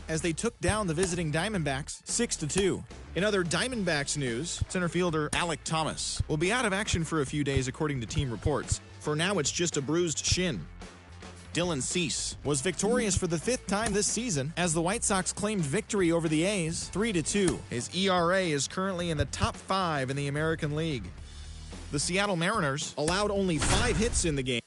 as they took down the visiting Diamondbacks 6-2. In other Diamondbacks news, center fielder Alek Thomas will be out of action for a few days according to team reports. For now, it's just a bruised shin. Dylan Cease was victorious for the 5th time this season as the White Sox claimed victory over the A's 3-2. His ERA is currently in the top 5 in the American League. The Seattle Mariners allowed only 5 hits in the game.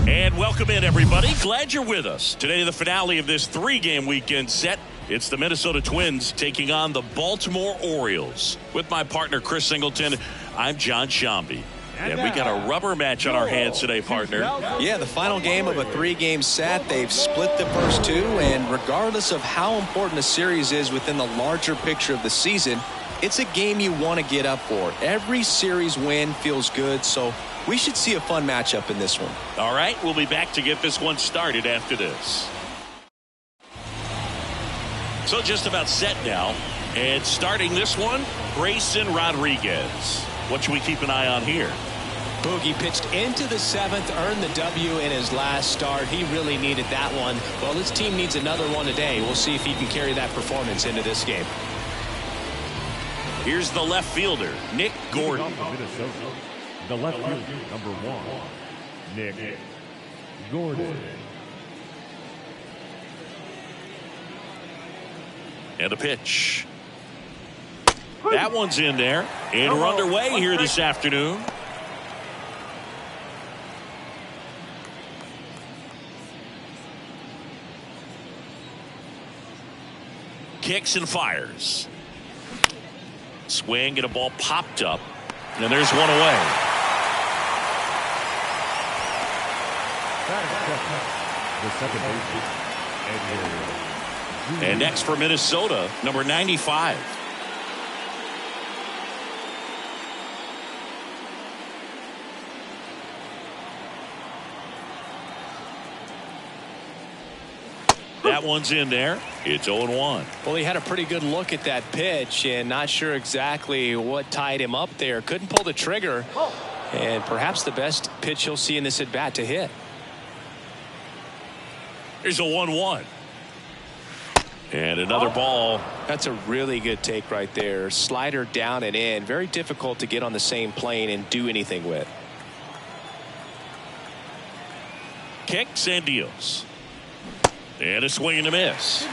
And welcome in, everybody. Glad you're with us. Today, the finale of this 3-game weekend set. It's the Minnesota Twins taking on the Baltimore Orioles. With my partner, Chris Singleton, I'm John Shambi. And we got a rubber match on our hands today, partner. Yeah, the final game of a 3-game set. They've split the first 2, and regardless of how important a series is within the larger picture of the season, it's a game you want to get up for. Every series win feels good, so we should see a fun matchup in this one. All right, we'll be back to get this one started after this. So just about set now. And starting this one, Grayson Rodriguez. What should we keep an eye on here? Boogie pitched into the 7th, earned the W in his last start. He really needed that one. Well, his team needs another one today. We'll see if he can carry that performance into this game. Here's the left fielder, Nick Gordon. The left fielder, number 1, Nick Gordon. And a pitch. That one's in there. And we're underway here this afternoon. Kicks and fires. Swing and a ball popped up. And there's one away. The second baseman. And next for Minnesota, number 95. That one's in there. It's 0-1. Well, he had a pretty good look at that pitch and not sure exactly what tied him up there. Couldn't pull the trigger. And perhaps the best pitch he'll see in this at bat to hit. Here's a 1-1. And another ball. That's a really good take right there. Slider down and in. Very difficult to get on the same plane and do anything with. Kicks and deals. And a swing and a miss.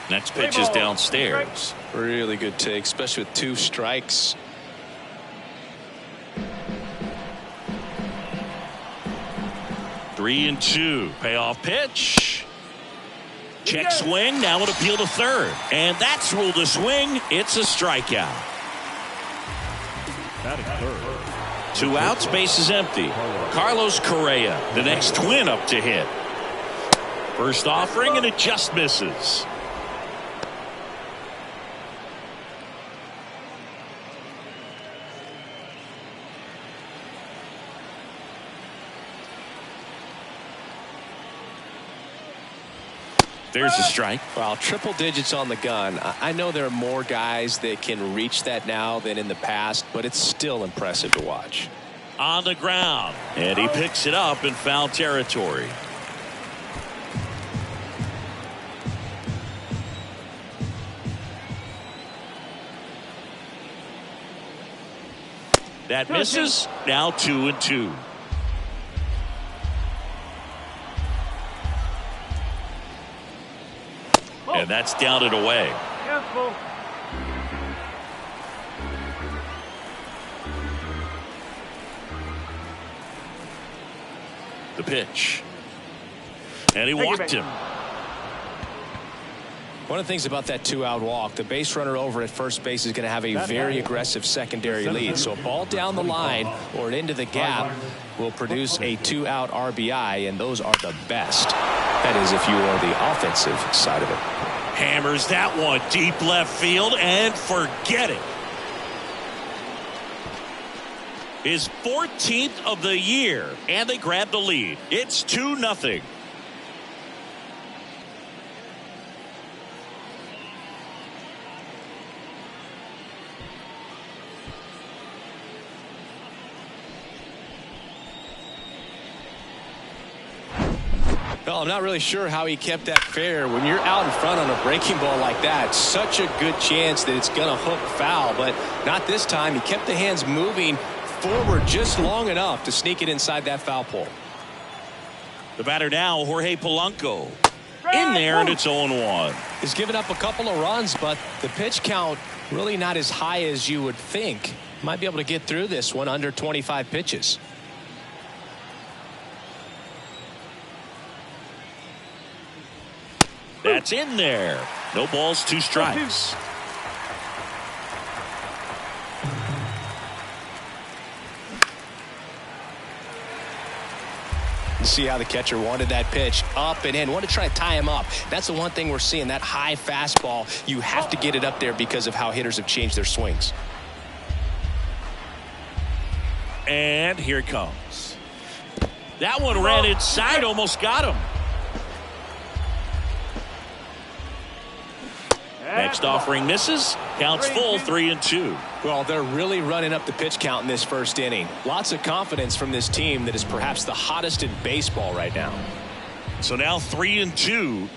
Next pitch is downstairs. Really good take, especially with 2 strikes. 3-2. Payoff pitch. Check swing. Now an appeal to third. And that's ruled a swing. It's a strikeout. Batting third. 2 outs. Base is empty. Carlos Correa, the next Twin up to hit. First offering, and it just misses. There's a strike. Well, triple digits on the gun. I know there are more guys that can reach that now than in the past, but it's still impressive to watch. On the ground, and he picks it up in foul territory. That misses. Now 2-2. And that's down and away. Careful. The pitch. And he walked him. One of the things about that 2-out walk, the base runner over at first base is going to have a very aggressive secondary lead. So a ball down the line or into the gap will produce a 2-out RBI, and those are the best. That is if you are the offensive side of it. Hammers that one deep left field and forget it. His 14th of the year, and they grab the lead. It's 2-0. Well, I'm not really sure how he kept that fair. When you're out in front on a breaking ball like that, such a good chance that it's going to hook foul, but not this time. He kept the hands moving forward just long enough to sneak it inside that foul pole. The batter now, Jorge Polanco. In there, and it's 0-1. He's given up a couple of runs, but the pitch count really not as high as you would think. Might be able to get through this one under 25 pitches. That's in there. No balls, 2 strikes. See how the catcher wanted that pitch up and in. Want to try to tie him up. That's the one thing we're seeing, that high fastball. You have to get it up there because of how hitters have changed their swings. And here it comes. That one ran inside, almost got him. Next offering misses. Counts full, 3-2. Well, they're really running up the pitch count in this first inning. Lots of confidence from this team that is perhaps the hottest in baseball right now. So now 3-2.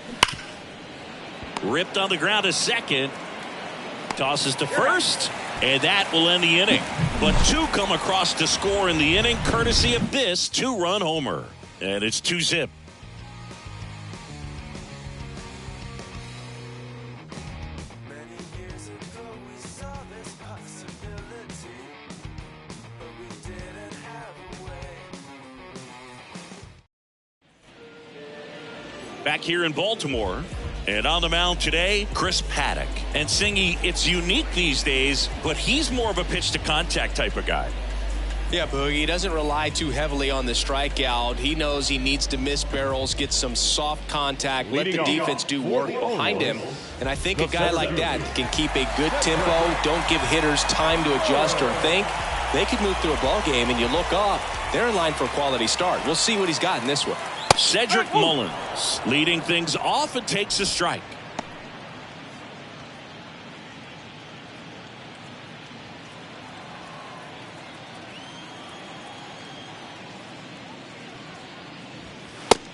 Ripped on the ground to second. Tosses to first. And that will end the inning. But 2 come across to score in the inning, courtesy of this 2-run homer. And it's 2-zip. Back here in Baltimore, and on the mound today, Chris Paddock. And Singy, it's unique these days, but he's more of a pitch-to-contact type of guy. Yeah, Boogie, he doesn't rely too heavily on the strikeout. He knows he needs to miss barrels, get some soft contact, let the defense do work behind him. And I think a guy like that can keep a good tempo, don't give hitters time to adjust or think. They could move through a ball game, and you look up, they're in line for a quality start. We'll see what he's got in this one. Cedric Mullins leading things off and takes a strike.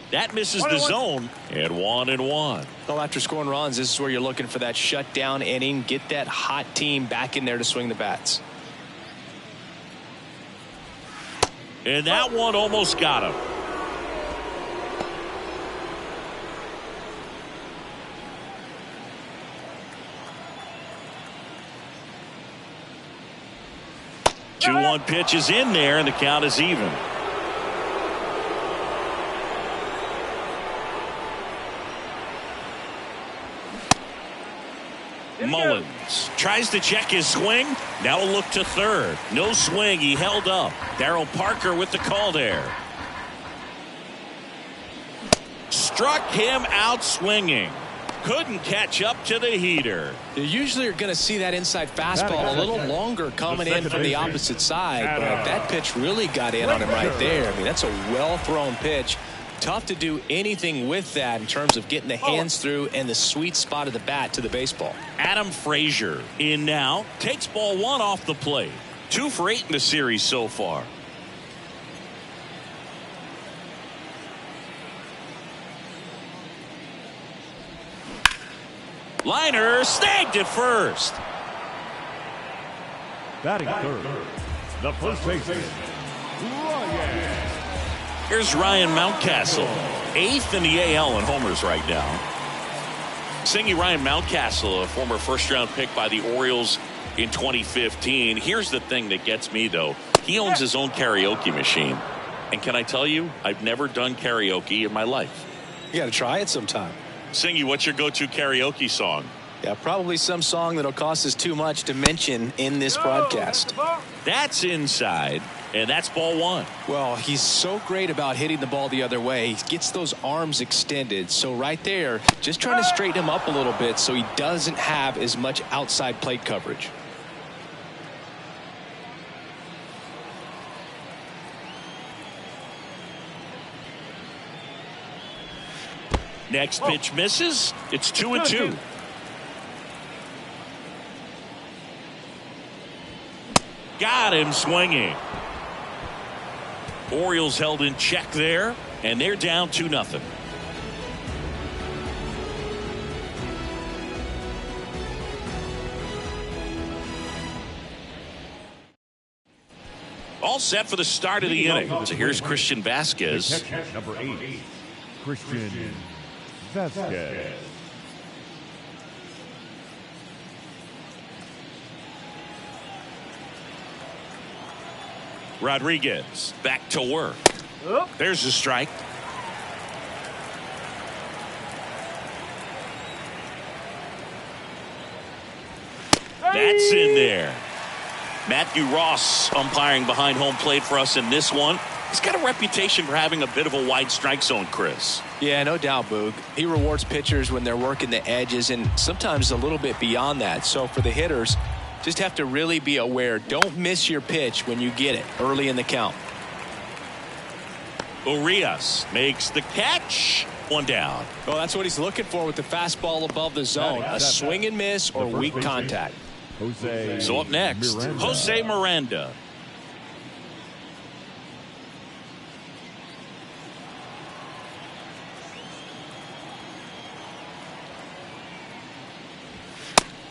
That misses the zone, and 1-1. Well, after scoring runs, this is where you're looking for that shutdown inning. Get that hot team back in there to swing the bats. And that one almost got him. Two 2-1 pitch is in there, and the count is even. Mullins tries to check his swing. Now a look to third. No swing. He held up. Darryl Parker with the call there. Struck him out swinging. Couldn't catch up to the heater. You usually are going to see that inside fastball a little longer coming in from the opposite side, but that pitch really got in on him right there. I mean, that's a well-thrown pitch. Tough to do anything with that in terms of getting the hands through and the sweet spot of the bat to the baseball. Adam Frazier in now. Takes ball one off the plate. 2 for 8 in the series so far. Liner snagged at first. Batting third, the first baseman, Ryan. Here's Ryan Mountcastle, 8th in the AL in homers right now. Singing Ryan Mountcastle, a former first-round pick by the Orioles in 2015. Here's the thing that gets me, though. He owns his own karaoke machine. And can I tell you, I've never done karaoke in my life. You got to try it sometime. Singy, what's your go-to karaoke song? Yeah, probably some song that'll cost us too much to mention in this broadcast. That's inside, and that's ball one. Well, he's so great about hitting the ball the other way. He gets those arms extended. So right there, just trying to straighten him up a little bit so he doesn't have as much outside plate coverage. Next pitch misses. It's 2-2. Got him swinging. Orioles held in check there, and they're down 2-0. All set for the start of the inning. So here's Christian Vasquez. Number 8, Christian Vasquez. Rodriguez back to work. There's a strike. That's in there. Matthew Ross umpiring behind home plate for us in this one. He's got a reputation for having a bit of a wide strike zone, Chris. Yeah, no doubt, Boog. He rewards pitchers when they're working the edges and sometimes a little bit beyond that. So for the hitters, just have to really be aware. Don't miss your pitch when you get it early in the count. Urias makes the catch. One down. Well, that's what he's looking for with the fastball above the zone. A swing and miss or weak contact. So up next, Jose Miranda.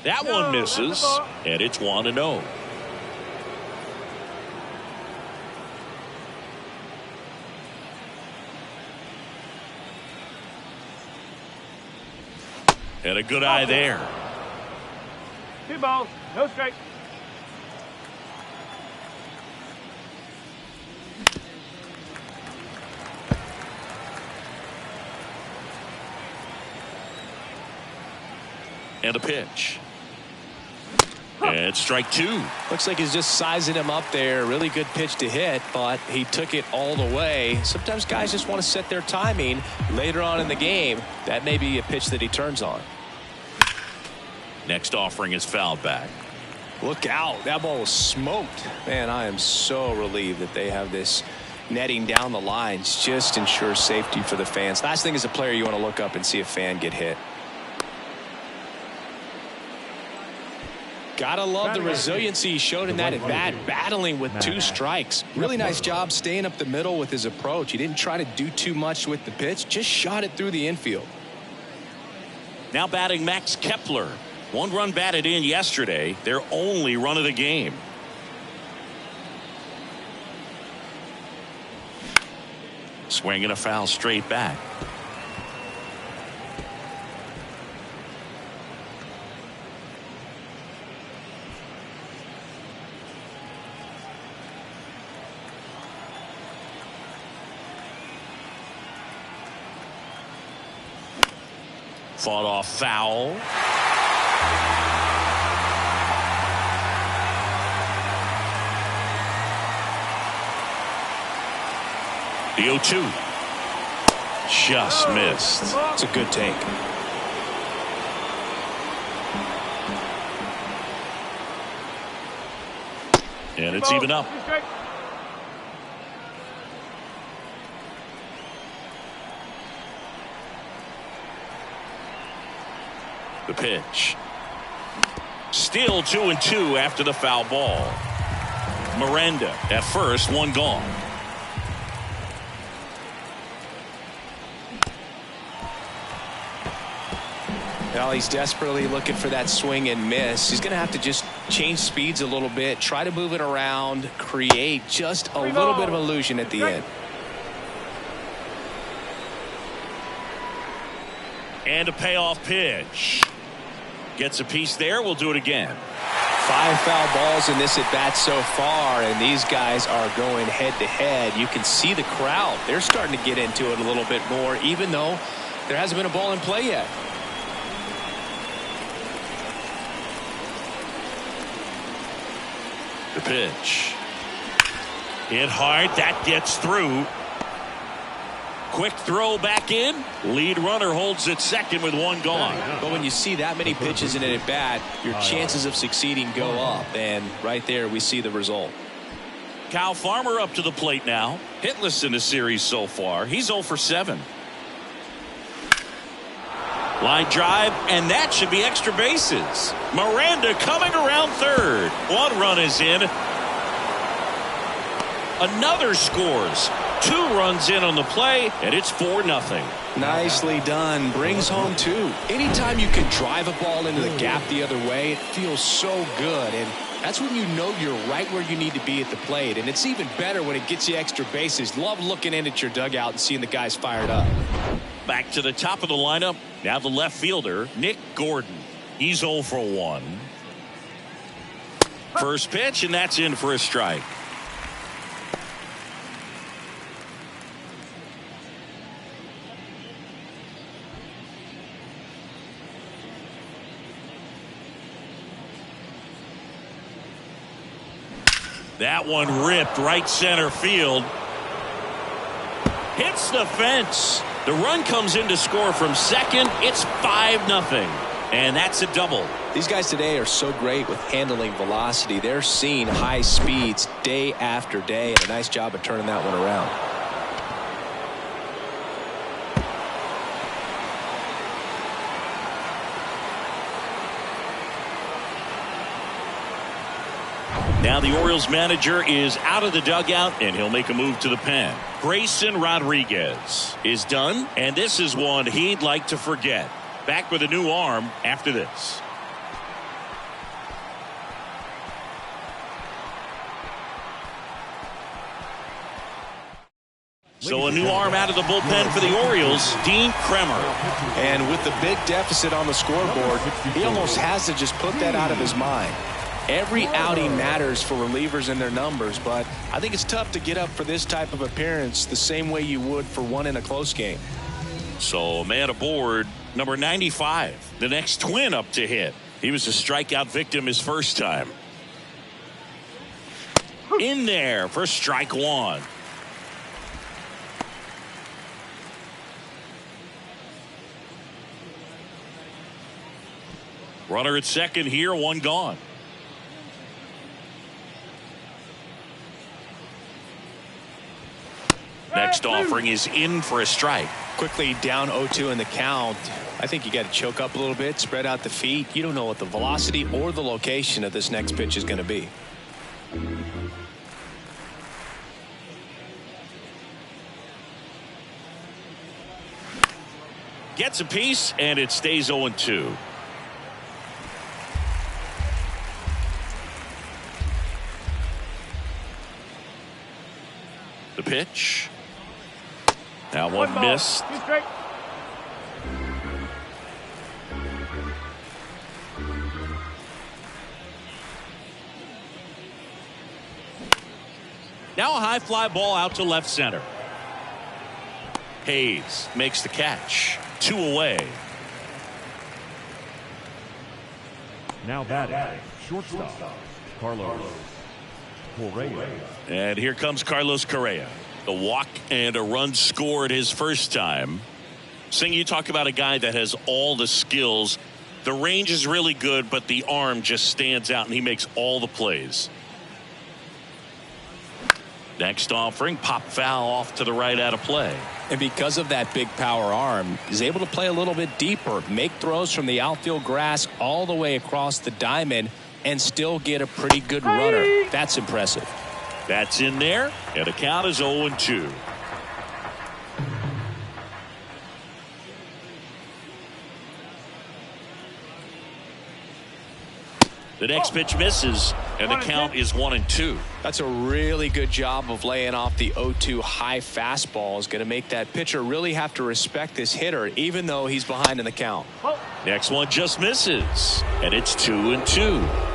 That one misses, and it's 1-0. And a good eye there. 2 balls, no strike. And a pitch. And strike 2. Looks like he's just sizing him up there. Really good pitch to hit, but he took it all the way. Sometimes guys just want to set their timing later on in the game. That may be a pitch that he turns on. Next offering is fouled back. Look out. That ball was smoked. Man, I am so relieved that they have this netting down the lines. Just ensures safety for the fans. Last thing as a player, you want to look up and see a fan get hit. Gotta love the resiliency he showed in that at bat, battling with 2 strikes. Really nice job staying up the middle with his approach. He didn't try to do too much with the pitch, just shot it through the infield. Now batting Max Kepler. 1 run batted in yesterday, their only run of the game. Swinging a foul straight back. Fought off foul. The 0-2. Just missed. It's a good take. And it's even up. The pitch. Still 2-2 after the foul ball. Miranda at first, 1 gone. Well, he's desperately looking for that swing and miss. He's going to have to just change speeds a little bit, try to move it around, create just a little bit of illusion at the end. And a payoff pitch. Gets a piece there. We'll do it again. 5 foul balls in this at bat so far, and these guys are going head to head. You can see the crowd. They're starting to get into it a little bit more, even though there hasn't been a ball in play yet. The pitch. Hit hard. That gets through. Quick throw back in. Lead runner holds at second with 1 gone. But when you see that many pitches in an at bat, your chances of succeeding go up. And right there, we see the result. Kyle Farmer up to the plate now. Hitless in the series so far. He's 0 for 7. Line drive, and that should be extra bases. Miranda coming around third. 1 run is in. Another scores. 2 runs in on the play, and it's 4-0. Nicely done. Brings home 2. Anytime you can drive a ball into the gap the other way, it feels so good. And That's when you know you're right where you need to be at the plate, and it's even better when it gets you extra bases. Love looking in at your dugout and seeing the guys fired up. Back to the top of the lineup. Now the left fielder, Nick Gordon. He's 0 for 1. First pitch, and that's in for a strike. That one ripped right center field. Hits the fence. The run comes in to score from second. It's 5-0. And that's a double. These guys today are so great with handling velocity. They're seeing high speeds day after day, and a nice job of turning that one around. Now the Orioles manager is out of the dugout, and he'll make a move to the pen. Grayson Rodriguez is done, and this is one he'd like to forget. Back with a new arm after this. So a new arm out of the bullpen for the Orioles, Dean Kremer. And with the big deficit on the scoreboard, he almost has to just put that out of his mind. Every outing matters for relievers and their numbers, but I think it's tough to get up for this type of appearance the same way you would for one in a close game. So a man aboard, number 95, the next Twin up to hit. He was a strikeout victim his first time. In there for strike one. Runner at second here, one gone. Next offering is in for a strike. Quickly down 0-2 in the count. I think you got to choke up a little bit, spread out the feet. You don't know what the velocity or the location of this next pitch is going to be. Gets a piece, and it stays 0-2. The pitch. That one missed. Now a high fly ball out to left center. Hayes makes the catch. 2 away. Now batting, shortstop, Carlos Correa. And here comes Carlos Correa. The walk and a run scored his first time. Sing, you talk about a guy that has all the skills. The range is really good, but the arm just stands out, and he makes all the plays. Next offering, pop foul off to the right out of play. And because of that big power arm, he's able to play a little bit deeper, make throws from the outfield grass all the way across the diamond, and still get a pretty good runner. That's impressive. That's in there, and the count is 0-2. The next pitch misses, and the count is 1-2. That's a really good job of laying off the 0-2 high fastball. Is going to make that pitcher really have to respect this hitter, even though he's behind in the count. Next one just misses, and it's 2-2.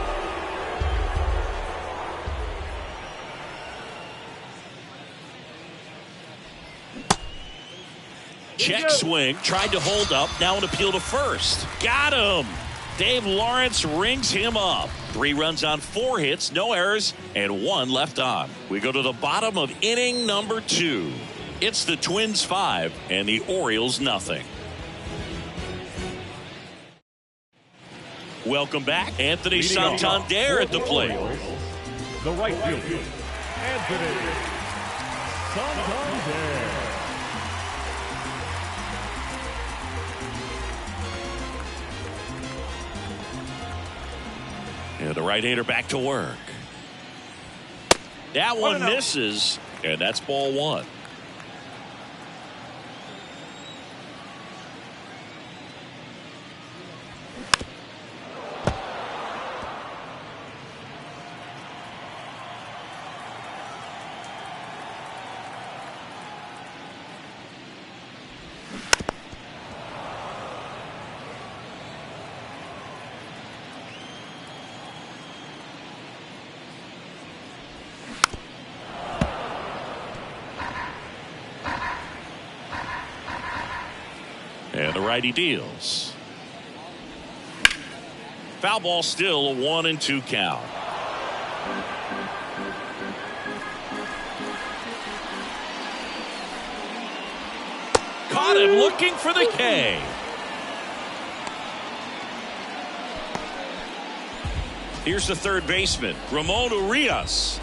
Check swing, tried to hold up, now an appeal to first. Got him! Dave Lawrence rings him up. 3 runs on 4 hits, no errors, and 1 left on. We go to the bottom of inning number 2. It's the Twins 5 and the Orioles nothing. Welcome back, Anthony Santander at the plate. The right fielder, Anthony Santander. And the right-hander back to work. That one misses, and that's ball 1. righty deals. Foul ball, still a 1-2 count. Caught him looking for the K. Here's the third baseman, Ramon Urias.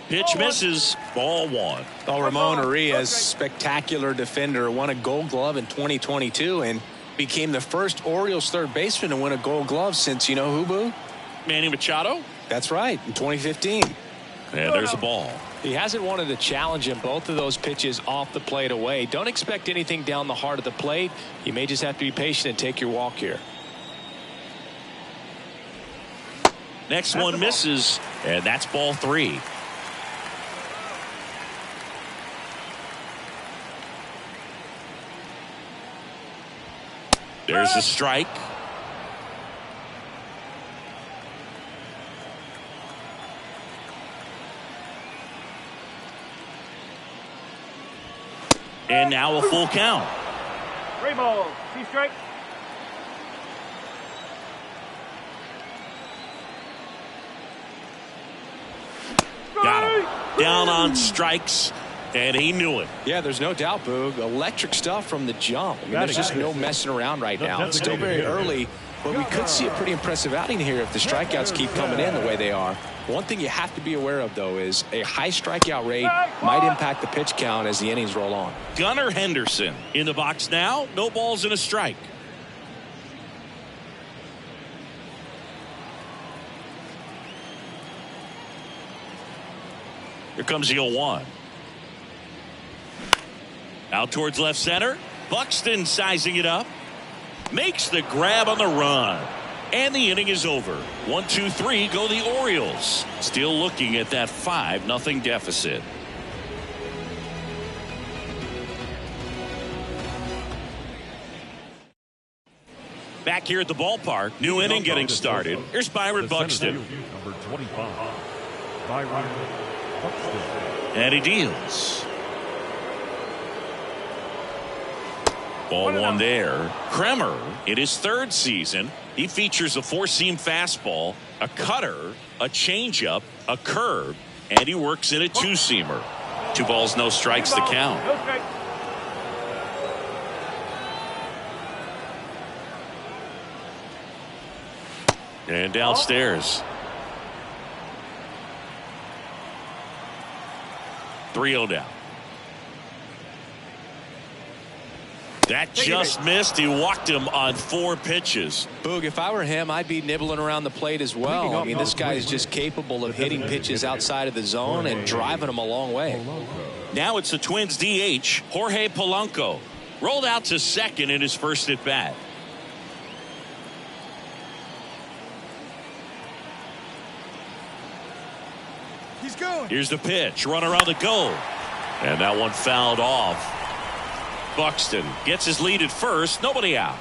Pitch misses, ball one. Oh, Ramon Urias, spectacular defender, won a Gold Glove in 2022 and became the first Orioles third baseman to win a Gold Glove since, you know who, Boo? Manny Machado? That's right, in 2015. And there's a ball. He hasn't wanted a challenge in both of those pitches off the plate away. Don't expect anything down the heart of the plate. You may just have to be patient and take your walk here. Next one misses, and that's ball three. There's a strike. And now a full count. 3 balls, 2 strikes. Got him. Down on strikes, and he knew it. Yeah, there's no doubt, Boog. Electric stuff from the jump. I mean, there's just no messing around right now. It's still very early, but we could see a pretty impressive outing here if the strikeouts keep coming in the way they are. One thing you have to be aware of, though, is a high strikeout rate might impact the pitch count as the innings roll on. Gunnar Henderson in the box now. No balls and a strike. Here comes the 0-1. Out towards left center. Buxton sizing it up. Makes the grab on the run. And the inning is over. 1-2-3 go the Orioles. Still looking at that 5-0 deficit. Back here at the ballpark. New inning getting started. Here's Byron Buxton. Number 25, Byron Buxton. And he deals. Ball one there. Kremer in his third season. He features a four-seam fastball, a cutter, a changeup, a curve, and he works in a two-seamer. 2 balls, no strikes to count. And downstairs. 3-0 down. That just missed. He walked him on 4 pitches. Boog, if I were him, I'd be nibbling around the plate as well. I mean, this guy is just capable of hitting pitches outside of the zone and driving them a long way. Now it's the Twins DH, Jorge Polanco. Rolled out to second in his first at bat. He's going. Here's the pitch. Runner on the go. And that one fouled off. Buxton gets his lead at first. Nobody out.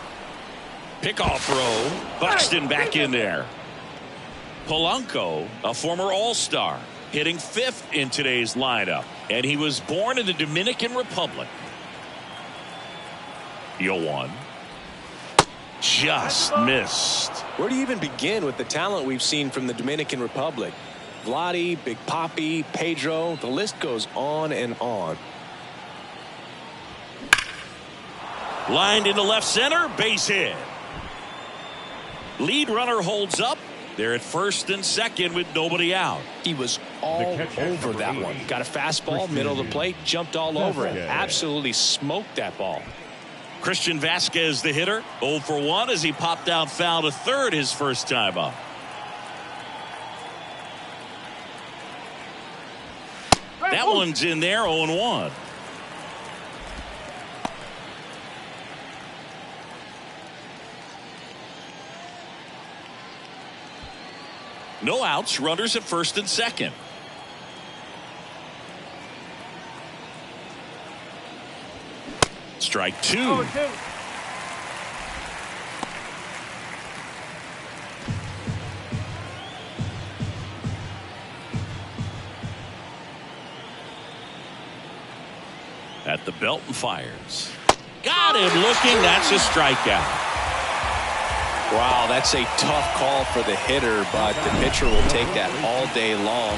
Pickoff throw. Buxton back in there. Polanco, a former All-Star, hitting 5th in today's lineup. And he was born in the Dominican Republic. 0-1. Just missed. Where do you even begin with the talent we've seen from the Dominican Republic? Vladdy, Big Papi, Pedro, the list goes on and on. Lined into left center, base hit. Lead runner holds up. They're at first and second with nobody out. He was all over that one. Got a fastball, middle of the plate, jumped all over it. Absolutely smoked that ball. Christian Vasquez, the hitter, 0 for 1 as he popped out foul to third his first time up. That one's in there, 0-1. No outs, runners at first and second. Strike 2. At The Belton fires. Got him looking. That's a strikeout. Wow, that's a tough call for the hitter, but the pitcher will take that all day long.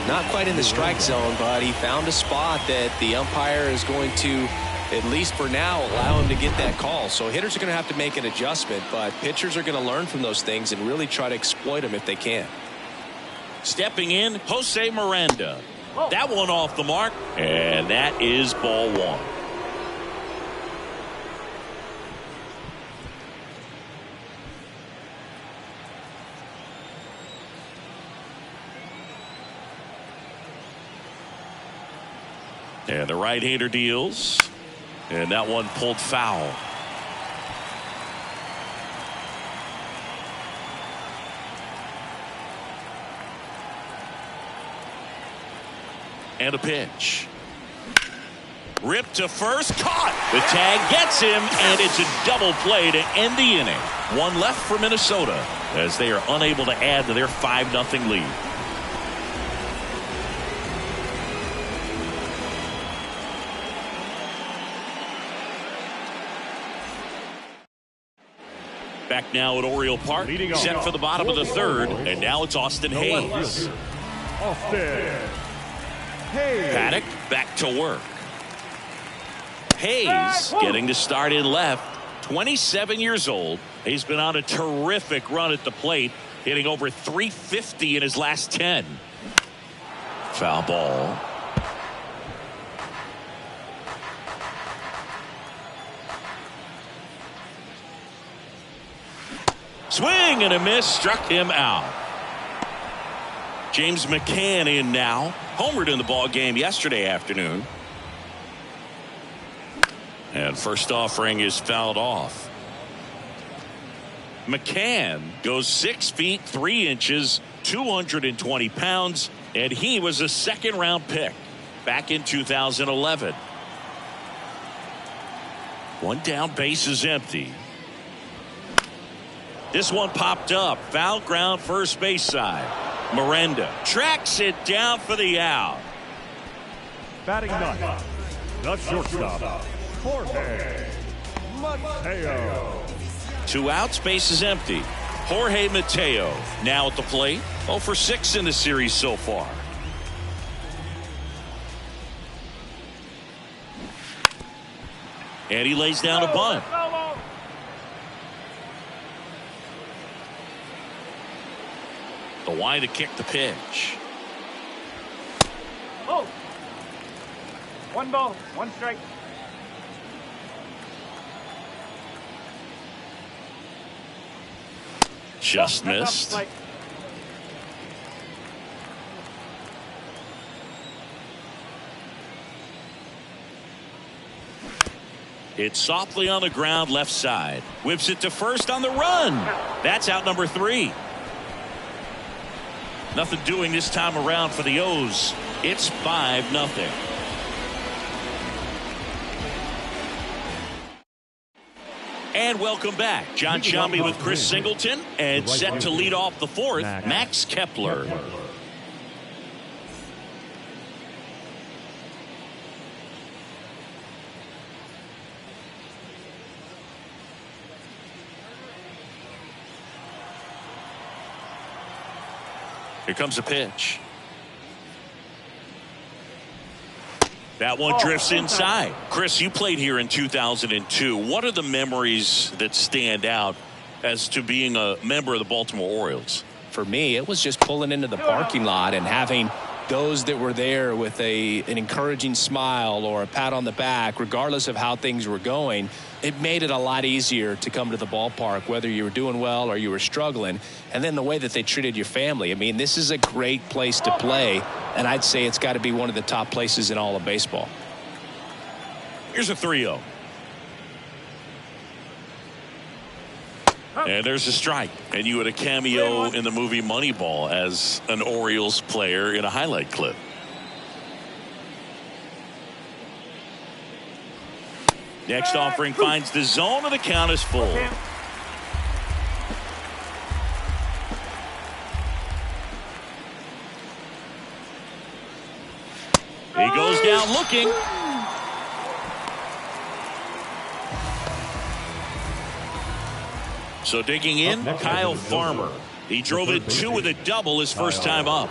Not quite in the strike zone, but he found a spot that the umpire is going to, at least for now, allow him to get that call. So hitters are going to have to make an adjustment, but pitchers are going to learn from those things and really try to exploit them if they can. Stepping in, Jose Miranda. That one off the mark, and that is ball one. And the right-hander deals. And that one pulled foul. And a pitch. Ripped to first, caught. The tag gets him, and it's a double play to end the inning. One left for Minnesota as they are unable to add to their 5-0 lead. Back now at Oriole Park, set for the bottom of the third, and now it's Austin Hayes. Paddock back to work. Hayes getting to start in left, 27 years old. He's been on a terrific run at the plate, hitting over .350 in his last 10. Foul ball. Swing and a miss, struck him out. James McCann in now. Homered in the ball game yesterday afternoon. And first offering is fouled off. McCann goes 6 feet 3 inches, 220 pounds, and he was a second-round pick back in 2011. One down, base is empty. This one popped up. Foul ground, first base side. Miranda tracks it down for the out. Batting ninth, the shortstop, Jorge Mateo. 2 outs, base is empty. Jorge Mateo now at the plate. 0 for 6 in the series so far. And he lays down a bunt. The wide to kick the pitch. Oh. 1 ball, 1 strike. Just missed. It's softly on the ground, left side. Whips it to first on the run. That's out number 3. Nothing doing this time around for the O's. It's 5-0. And welcome back. John Sciambi with Chris Singleton, and set to lead off the fourth, Max Kepler. Here comes a pitch. That one drifts inside. Chris, you played here in 2002. What are the memories that stand out as to being a member of the Baltimore Orioles? For me, it was just pulling into the parking lot and having those that were there with an encouraging smile or a pat on the back, regardless of how things were going. It made it a lot easier to come to the ballpark, whether you were doing well or you were struggling. And then the way that they treated your family. I mean, this is a great place to play, and I'd say it's got to be one of the top places in all of baseball. Here's a 3-0. And there's a strike. And you had a cameo in the movie Moneyball as an Orioles player in a highlight clip. Next offering finds the zone, and the count is full. He goes down looking. So digging in, Kyle Farmer. He drove it 2 with a double his first time up.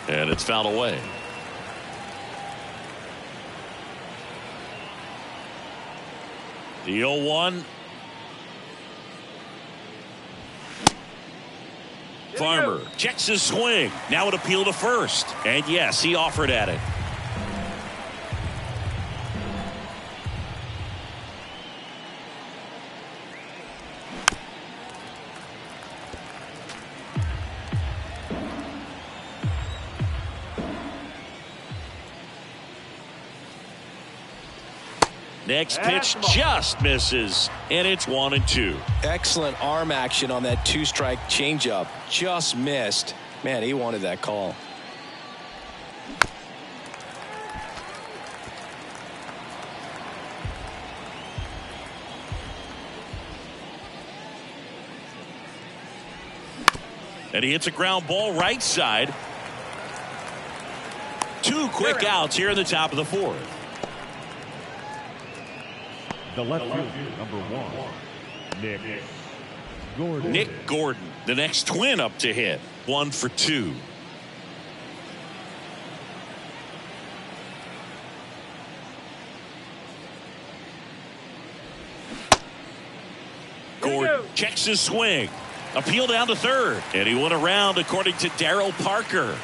And it's fouled away. The 0-1. Farmer checks his swing. Now an appeal to first. And yes, he offered at it. Next pitch just misses, and it's 1-2. Excellent arm action on that 2-strike changeup. Just missed. Man, he wanted that call. And he hits a ground ball right side. 2 quick outs here in the top of the 4th. The left fielder, number 1, Nick Gordon. Nick Gordon, the next Twin up to hit. 1 for 2. Gordon checks his swing. Appeal down to third. And he went around according to Darryl Parker.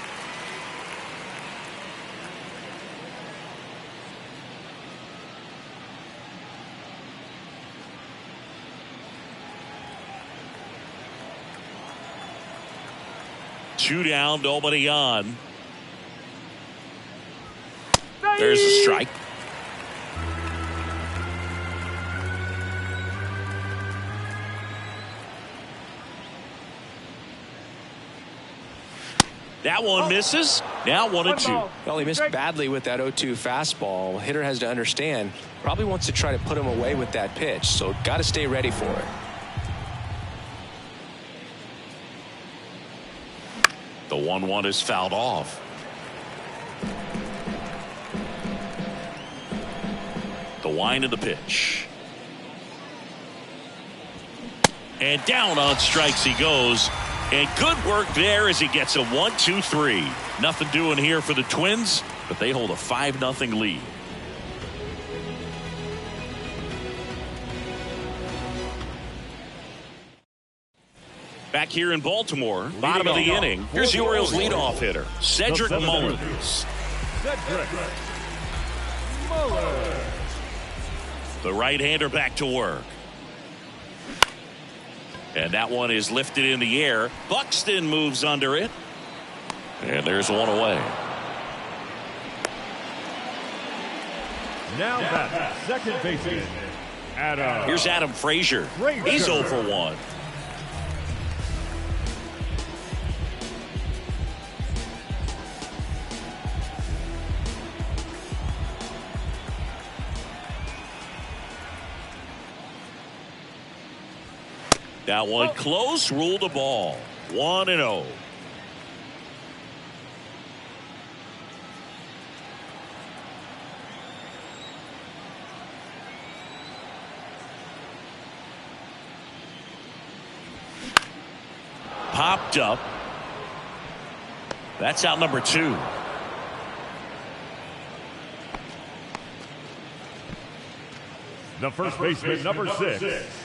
Two down, nobody on. There's a strike. That one misses. Now 1-2. Well, he missed badly with that 0-2 fastball. Hitter has to understand, probably wants to try to put him away with that pitch, so got to stay ready for it. The 1-1 is fouled off. The wind of the pitch. And down on strikes he goes. And good work there as he gets a 1-2-3. Nothing doing here for the Twins, but they hold a 5-0 lead. Back here in Baltimore, bottom of the inning, here's the Orioles leadoff hitter, Cedric Mullins. The right-hander back to work. And that one is lifted in the air. Buxton moves under it. And there's one away. Now that second baseman, Adam. Here's Adam Frazier. He's 0 for 1. That one close, ruled a ball. 1-0. Popped up. That's out number 2. The first baseman, number 6.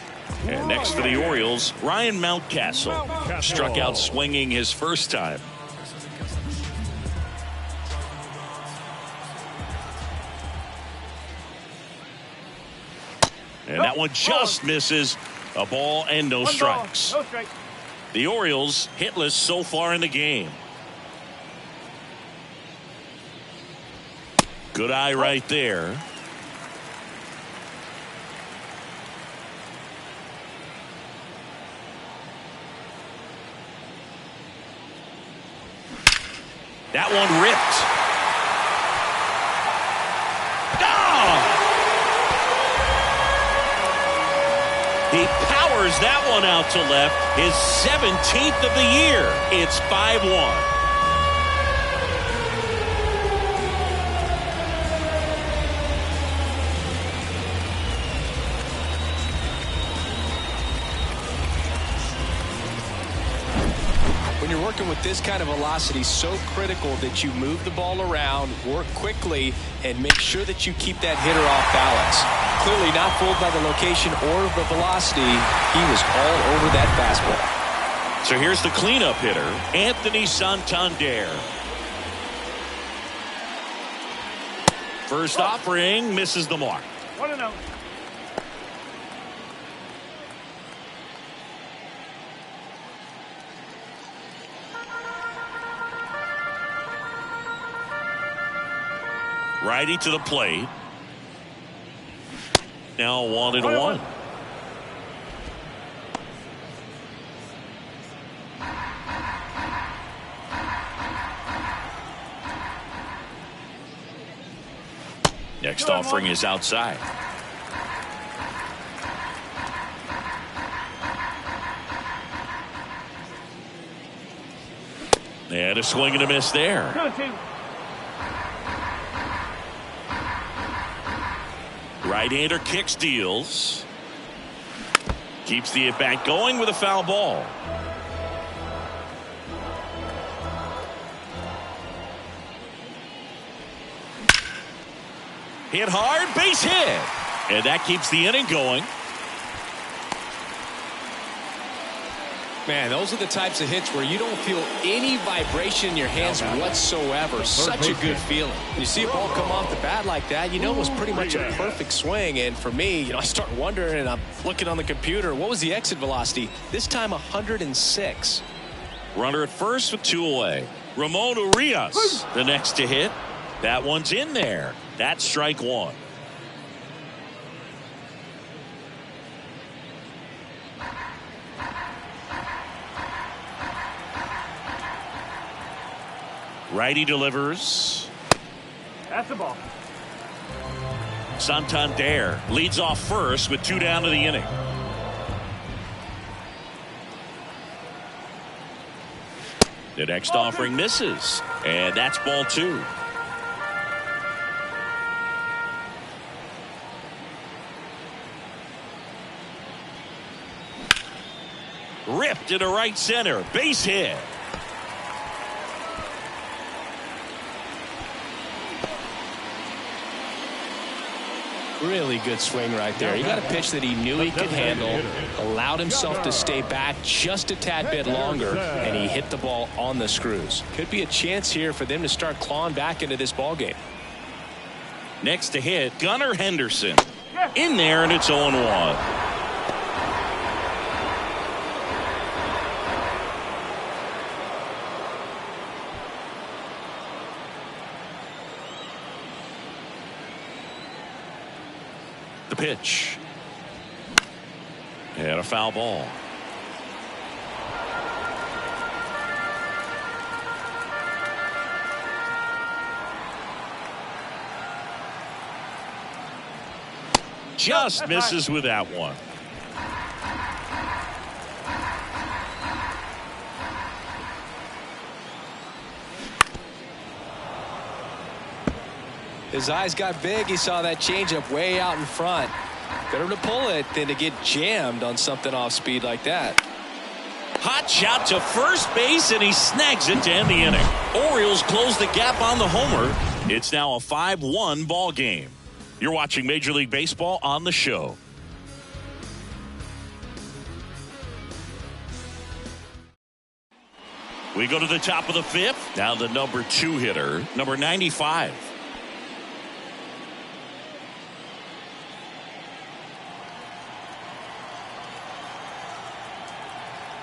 And next for the Orioles, Ryan Mountcastle. Struck out swinging his first time. And that one just misses. A ball and no strikes. The Orioles hitless so far in the game. Good eye right there. That one ripped. Oh! He powers that one out to left. His 17th of the year. It's 5-1. When you're working with this kind of velocity, so critical that you move the ball around, work quickly, and make sure that you keep that hitter off balance. Clearly not fooled by the location or the velocity. He was all over that fastball. So here's the cleanup hitter, Anthony Santander. First offering misses the mark. 1-0. Righty to the plate. Now 1-1. Next offering is outside. And a swing and a miss there. 2-2. Right-hander kick steals. Keeps the at-bat going with a foul ball. Hit hard, base hit. And that keeps the inning going. Man, those are the types of hits where you don't feel any vibration in your hands whatsoever. Such a good feeling. You see a ball come off the bat like that, you know it was pretty much a perfect swing. And for me, I start wondering, and I'm looking on the computer, what was the exit velocity? This time 106. Runner at first with 2 away. Ramon Urias, the next to hit. That one's in there. That's strike 1. Righty delivers. That's the ball. Santander leads off first with 2 down to the inning. The next offering misses, and that's ball 2. Ripped into right center, base hit. Really good swing right there. He got a pitch that he knew he could handle, allowed himself to stay back just a tad bit longer, and he hit the ball on the screws. Could be a chance here for them to start clawing back into this ball game. Next to hit, Gunnar Henderson. In there, and it's 0-1. The pitch. And a foul ball. Just misses with that one. His eyes got big. He saw that changeup way out in front. Better to pull it than to get jammed on something off speed like that. Hot shot to first base, and he snags it to end the inning. Orioles close the gap on the homer. It's now a 5-1 ball game. You're watching Major League Baseball on the show. We go to the top of the 5th. Now the number 2 hitter, number 95.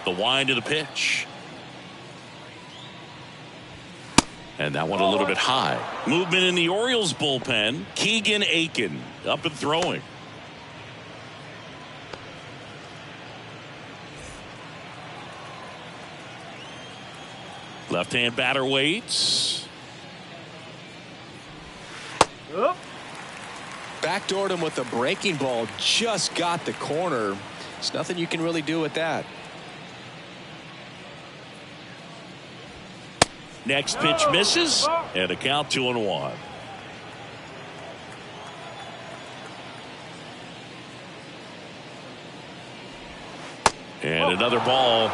The wind of the pitch. And that one a little bit high. Movement in the Orioles bullpen. Keegan Aiken up and throwing. Left-hand batter waits. Backdoored him with a breaking ball. Just got the corner. There's nothing you can really do with that. Next pitch misses, and a count 2-1. And another ball.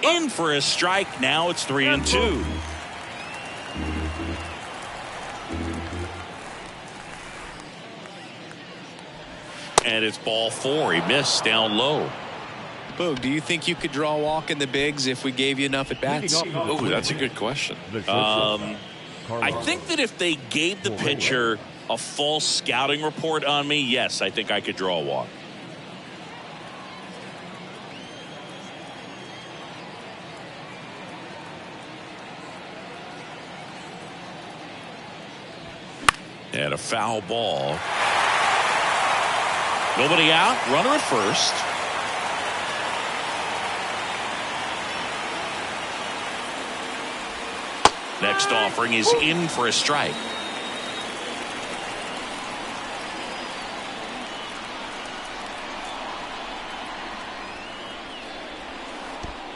In for a strike. Now it's 3-2. And it's ball 4. He missed down low. Boog, do you think you could draw a walk in the bigs if we gave you enough at bats? Oh, that's a good question. I think that if they gave the pitcher a false scouting report on me, yes, I think I could draw a walk. And a foul ball. Nobody out. Runner at first. Next offering is in for a strike.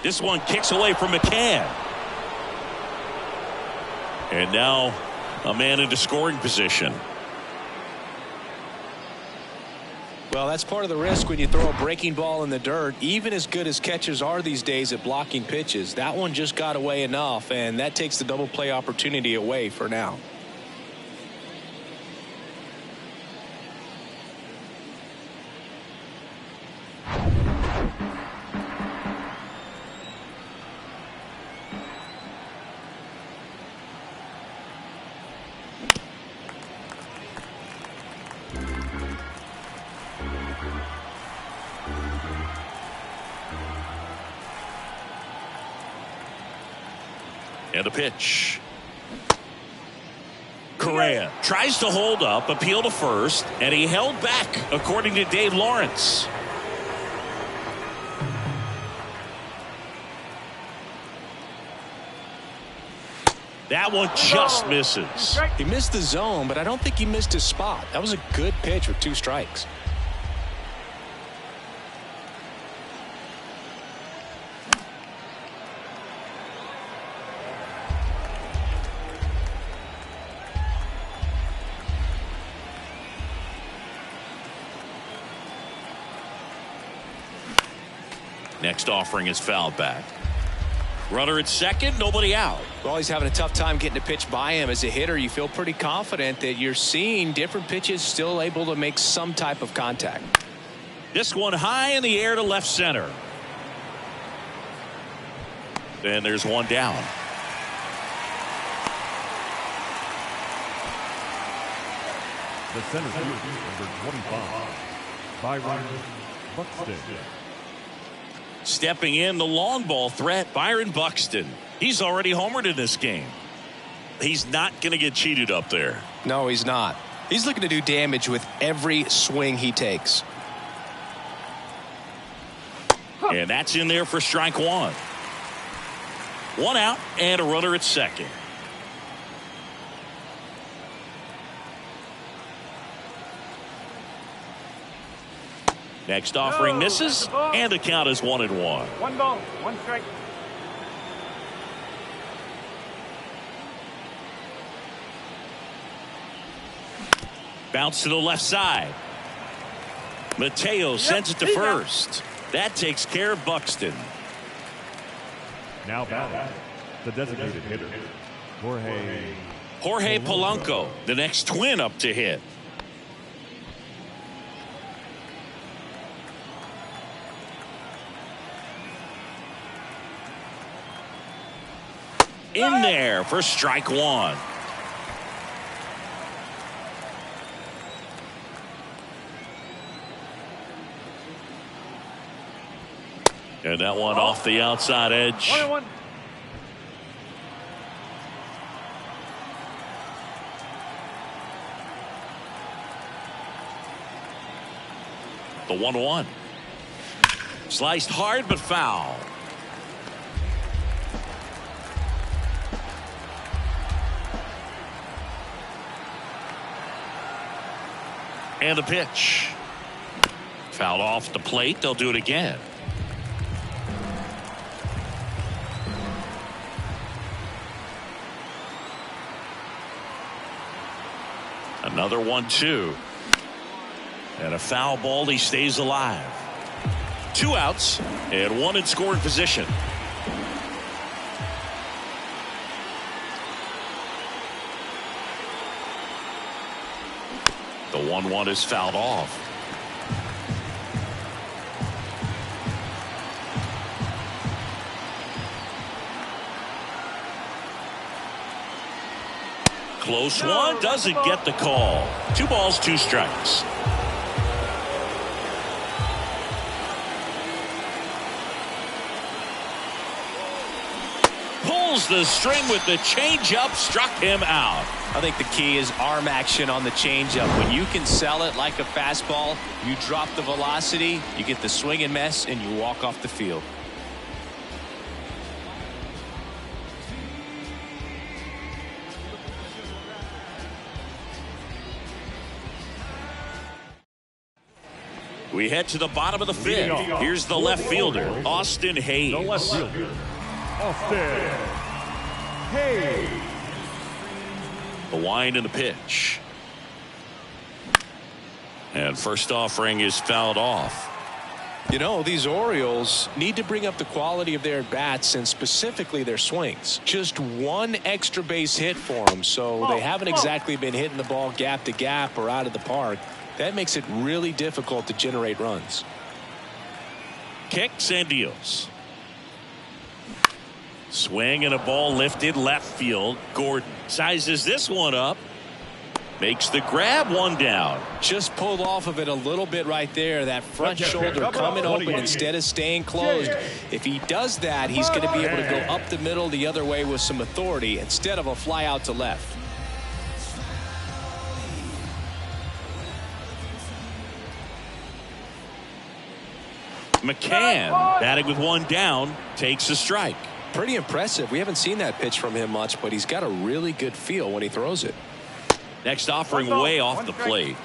This one kicks away from McCann. And now a man into scoring position. Well, that's part of the risk when you throw a breaking ball in the dirt. Even as good as catchers are these days at blocking pitches, that one just got away enough, and that takes the double play opportunity away for now. And a pitch. Correa tries to hold up, appeal to first, and he held back, according to Dave Lawrence. That one just misses. He missed the zone, but I don't think he missed his spot. That was a good pitch with 2 strikes. Next offering is fouled back. Runner at second, nobody out. Well, he's having a tough time getting a pitch by him. As a hitter, you feel pretty confident that you're seeing different pitches still able to make some type of contact. This one high in the air to left center. Then there's one down. The center fielder, number 25, Byron Buxton. Stepping in, the long ball threat, Byron Buxton. He's already homered in this game. He's not going to get cheated up there. No, he's not. He's looking to do damage with every swing he takes. And that's in there for strike 1. 1 out and a runner at second. Next offering misses, and the count is 1-1. 1 ball, 1 strike. Bounce to the left side. Mateo sends it to first. That takes care of Buxton. Now batting, the designated hitter, Jorge Polanco, the next Twin up to hit. In there for strike 1. And that one off the outside edge. 1-1. The 1-1. Sliced hard but foul. And the pitch. Fouled off the plate. They'll do it again. Another 1-2. And a foul ball. He stays alive. 2 outs and 1 in scoring position. The 1-1 is fouled off. Close one, doesn't get the call. 2 balls, 2 strikes. Pulls the string with the changeup, struck him out. I think the key is arm action on the changeup. When you can sell it like a fastball, you drop the velocity, you get the swing and miss, and you walk off the field. We head to the bottom of the 5th. Here's the left fielder, Austin Hayes. The left fielder, Austin Hayes. The wind and the pitch. And first offering is fouled off. You know, these Orioles need to bring up the quality of their bats and specifically their swings. Just one extra base hit for them, so they haven't exactly been hitting the ball gap to gap or out of the park. That makes it really difficult to generate runs. Kicks and deals. Swing and a ball lifted left field. Gordon sizes this one up. Makes the grab, 1 down. Just pulled off of it a little bit right there. That front shoulder coming open instead of staying closed. If he does that, he's going to be able to go up the middle the other way with some authority instead of a fly out to left. McCann batting with 1 down, takes a strike. Pretty impressive. We haven't seen that pitch from him much, but he's got a really good feel when he throws it. Next offering way off the plate.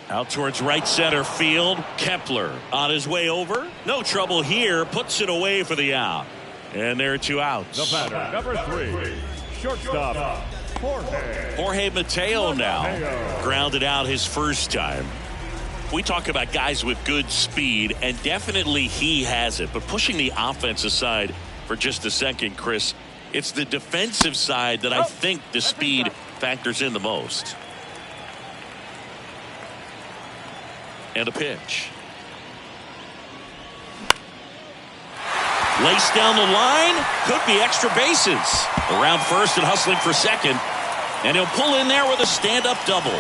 Out towards right center field. Kepler on his way over. No trouble here. Puts it away for the out. And there are 2 outs. The batter, number 3, shortstop, Jorge Mateo now grounded out his first time. We talk about guys with good speed, and definitely he has it. But pushing the offense aside for just a second, Chris, it's the defensive side that I think the speed factors in the most. And a pitch. Laced down the line. Could be extra bases. Around first and hustling for second. And he'll pull in there with a stand-up double.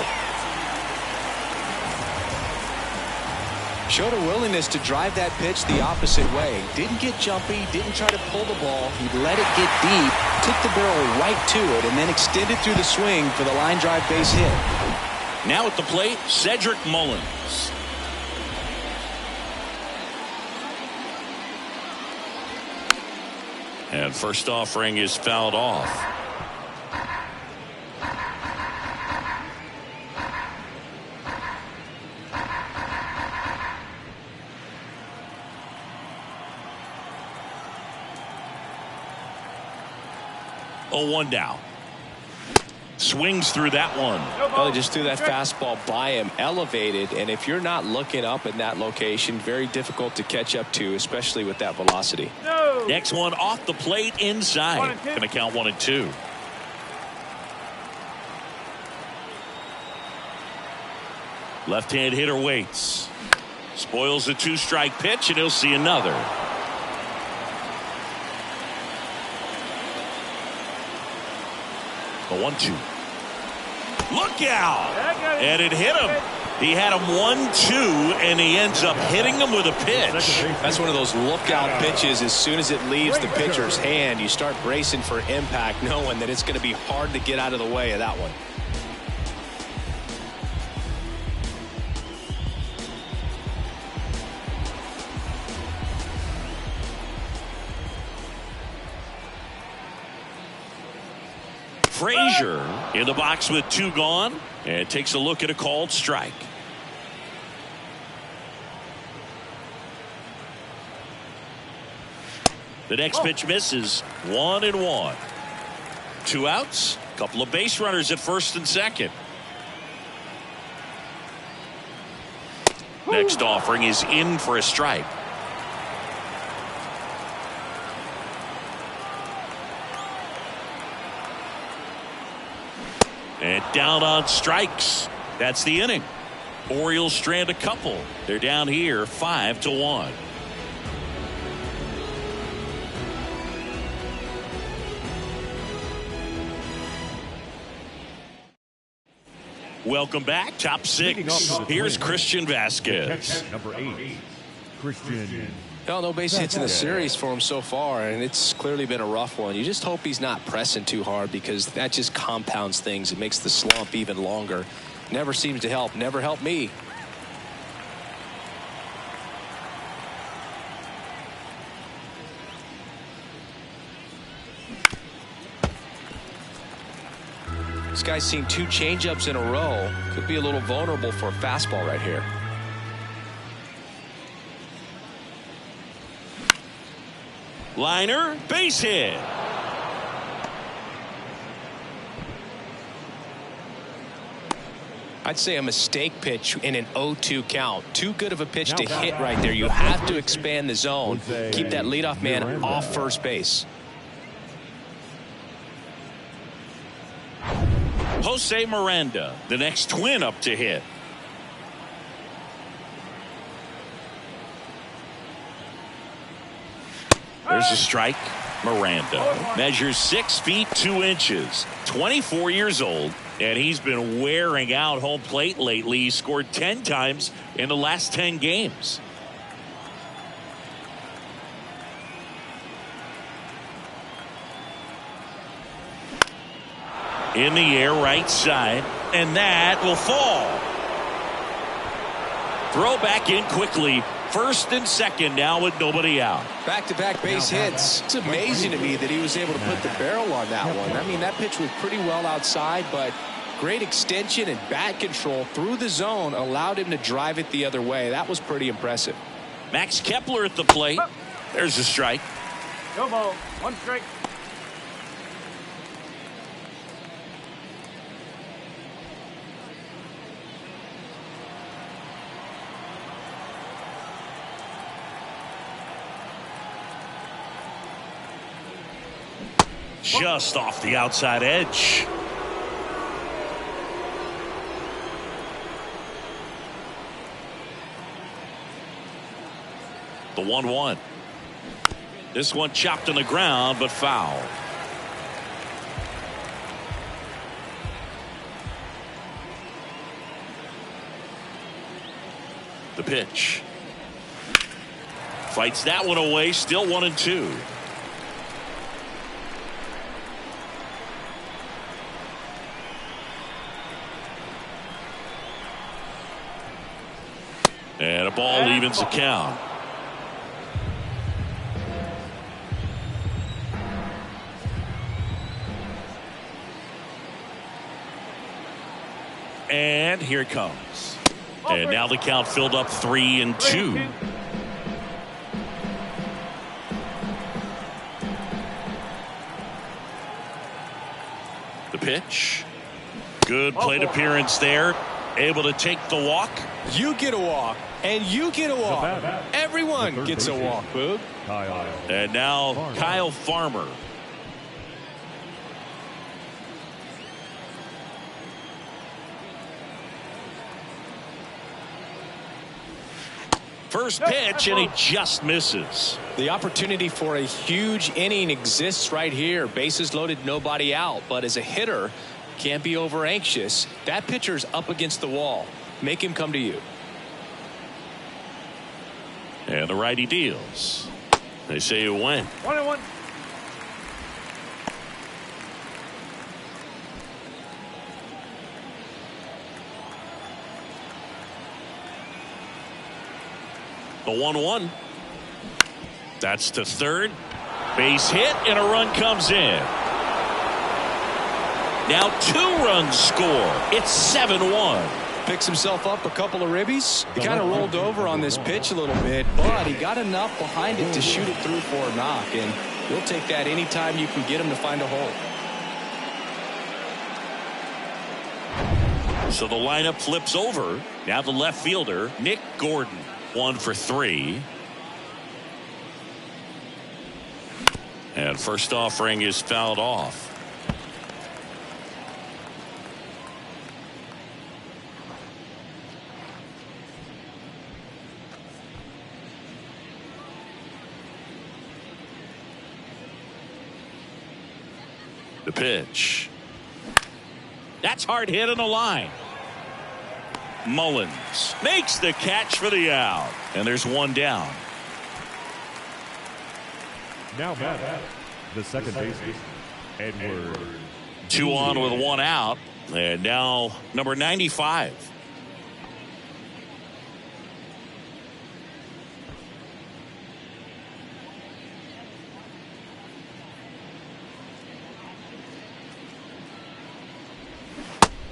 Showed a willingness to drive that pitch the opposite way. Didn't get jumpy, didn't try to pull the ball. He let it get deep, took the barrel right to it, and then extended through the swing for the line drive base hit. Now at the plate, Cedric Mullins. And first offering is fouled off. Oh, 1 down. Swings through that one. Well, he just threw that fastball by him, elevated, and if you're not looking up in that location, very difficult to catch up to, especially with that velocity. Next one off the plate inside. Going to count 1 and 2. Left-hand hitter waits. Spoils the 2-strike pitch, and he'll see another. A 1-2. Look out! And it hit him. He had him 1-2, and he ends up hitting him with a pitch. That's one of those lookout pitches. As soon as it leaves the pitcher's hand, you start bracing for impact, knowing that it's going to be hard to get out of the way of that one. Frazier in the box with 2 gone, and takes a look at a called strike. The next pitch misses. 1-1. 2 outs. Couple of base runners at first and second. Next offering is in for a strike. And down on strikes. That's the inning. Orioles strand a couple. They're down here 5-1. Welcome back. Top six. Here's Christian Vasquez. Number 8, Christian. Well, no base hits in the series for him so far, and it's clearly been a rough one. You just hope he's not pressing too hard, because that just compounds things. It makes the slump even longer. Never seems to help. Never helped me. This guy's seen 2 changeups in a row. Could be a little vulnerable for a fastball right here. Liner, base hit. I'd say a mistake pitch in an 0-2 count. Too good of a pitch to hit right there. You have to expand the zone. Keep that leadoff man off first base. Jose Miranda, the next Twin up to hit. There's a strike. Miranda measures 6 feet 2 inches, 24 years old, and he's been wearing out home plate lately. He scored 10 times in the last 10 games. In the air, right side, and that will fall. Throw back in quickly. First and second now with nobody out. Back-to-back base hits. It's amazing to me that he was able to put the barrel on that one. I mean, that pitch was pretty well outside, but great extension and bat control through the zone allowed him to drive it the other way. That was pretty impressive. Max Kepler at the plate. There's a strike. No ball. 1 strike. Just off the outside edge. The 1-1. This one chopped on the ground, but foul. The pitch. Fights that one away. Still 1-2. And a ball evens the count. And here it comes. And now the count filled up 3-2. The pitch. Good plate appearance there. Able to take the walk. You get a walk, and you get a walk. Everyone gets a walk, Boog. And now Kyle Farmer. First pitch, and he just misses. The opportunity for a huge inning exists right here. Bases loaded, nobody out. But as a hitter, can't be over anxious. That pitcher's up against the wall. Make him come to you. And the righty deals. They say you win. 1-1. The 1-1. That's to third. Base hit, and a run comes in. Now 2 runs score. It's 7-1. Picks himself up a couple of ribbies. He kind of rolled over on this pitch a little bit, but he got enough behind it to shoot it through for a knock, and you'll take that anytime you can get him to find a hole. So the lineup flips over. Now the left fielder, Nick Gordon, 1 for 3. And first offering is fouled off. The pitch. That's hard hit on the line. Mullins makes the catch for the out. And there's one down. Now back, the second baseman, Edward. 2 on with 1 out. And now number 95.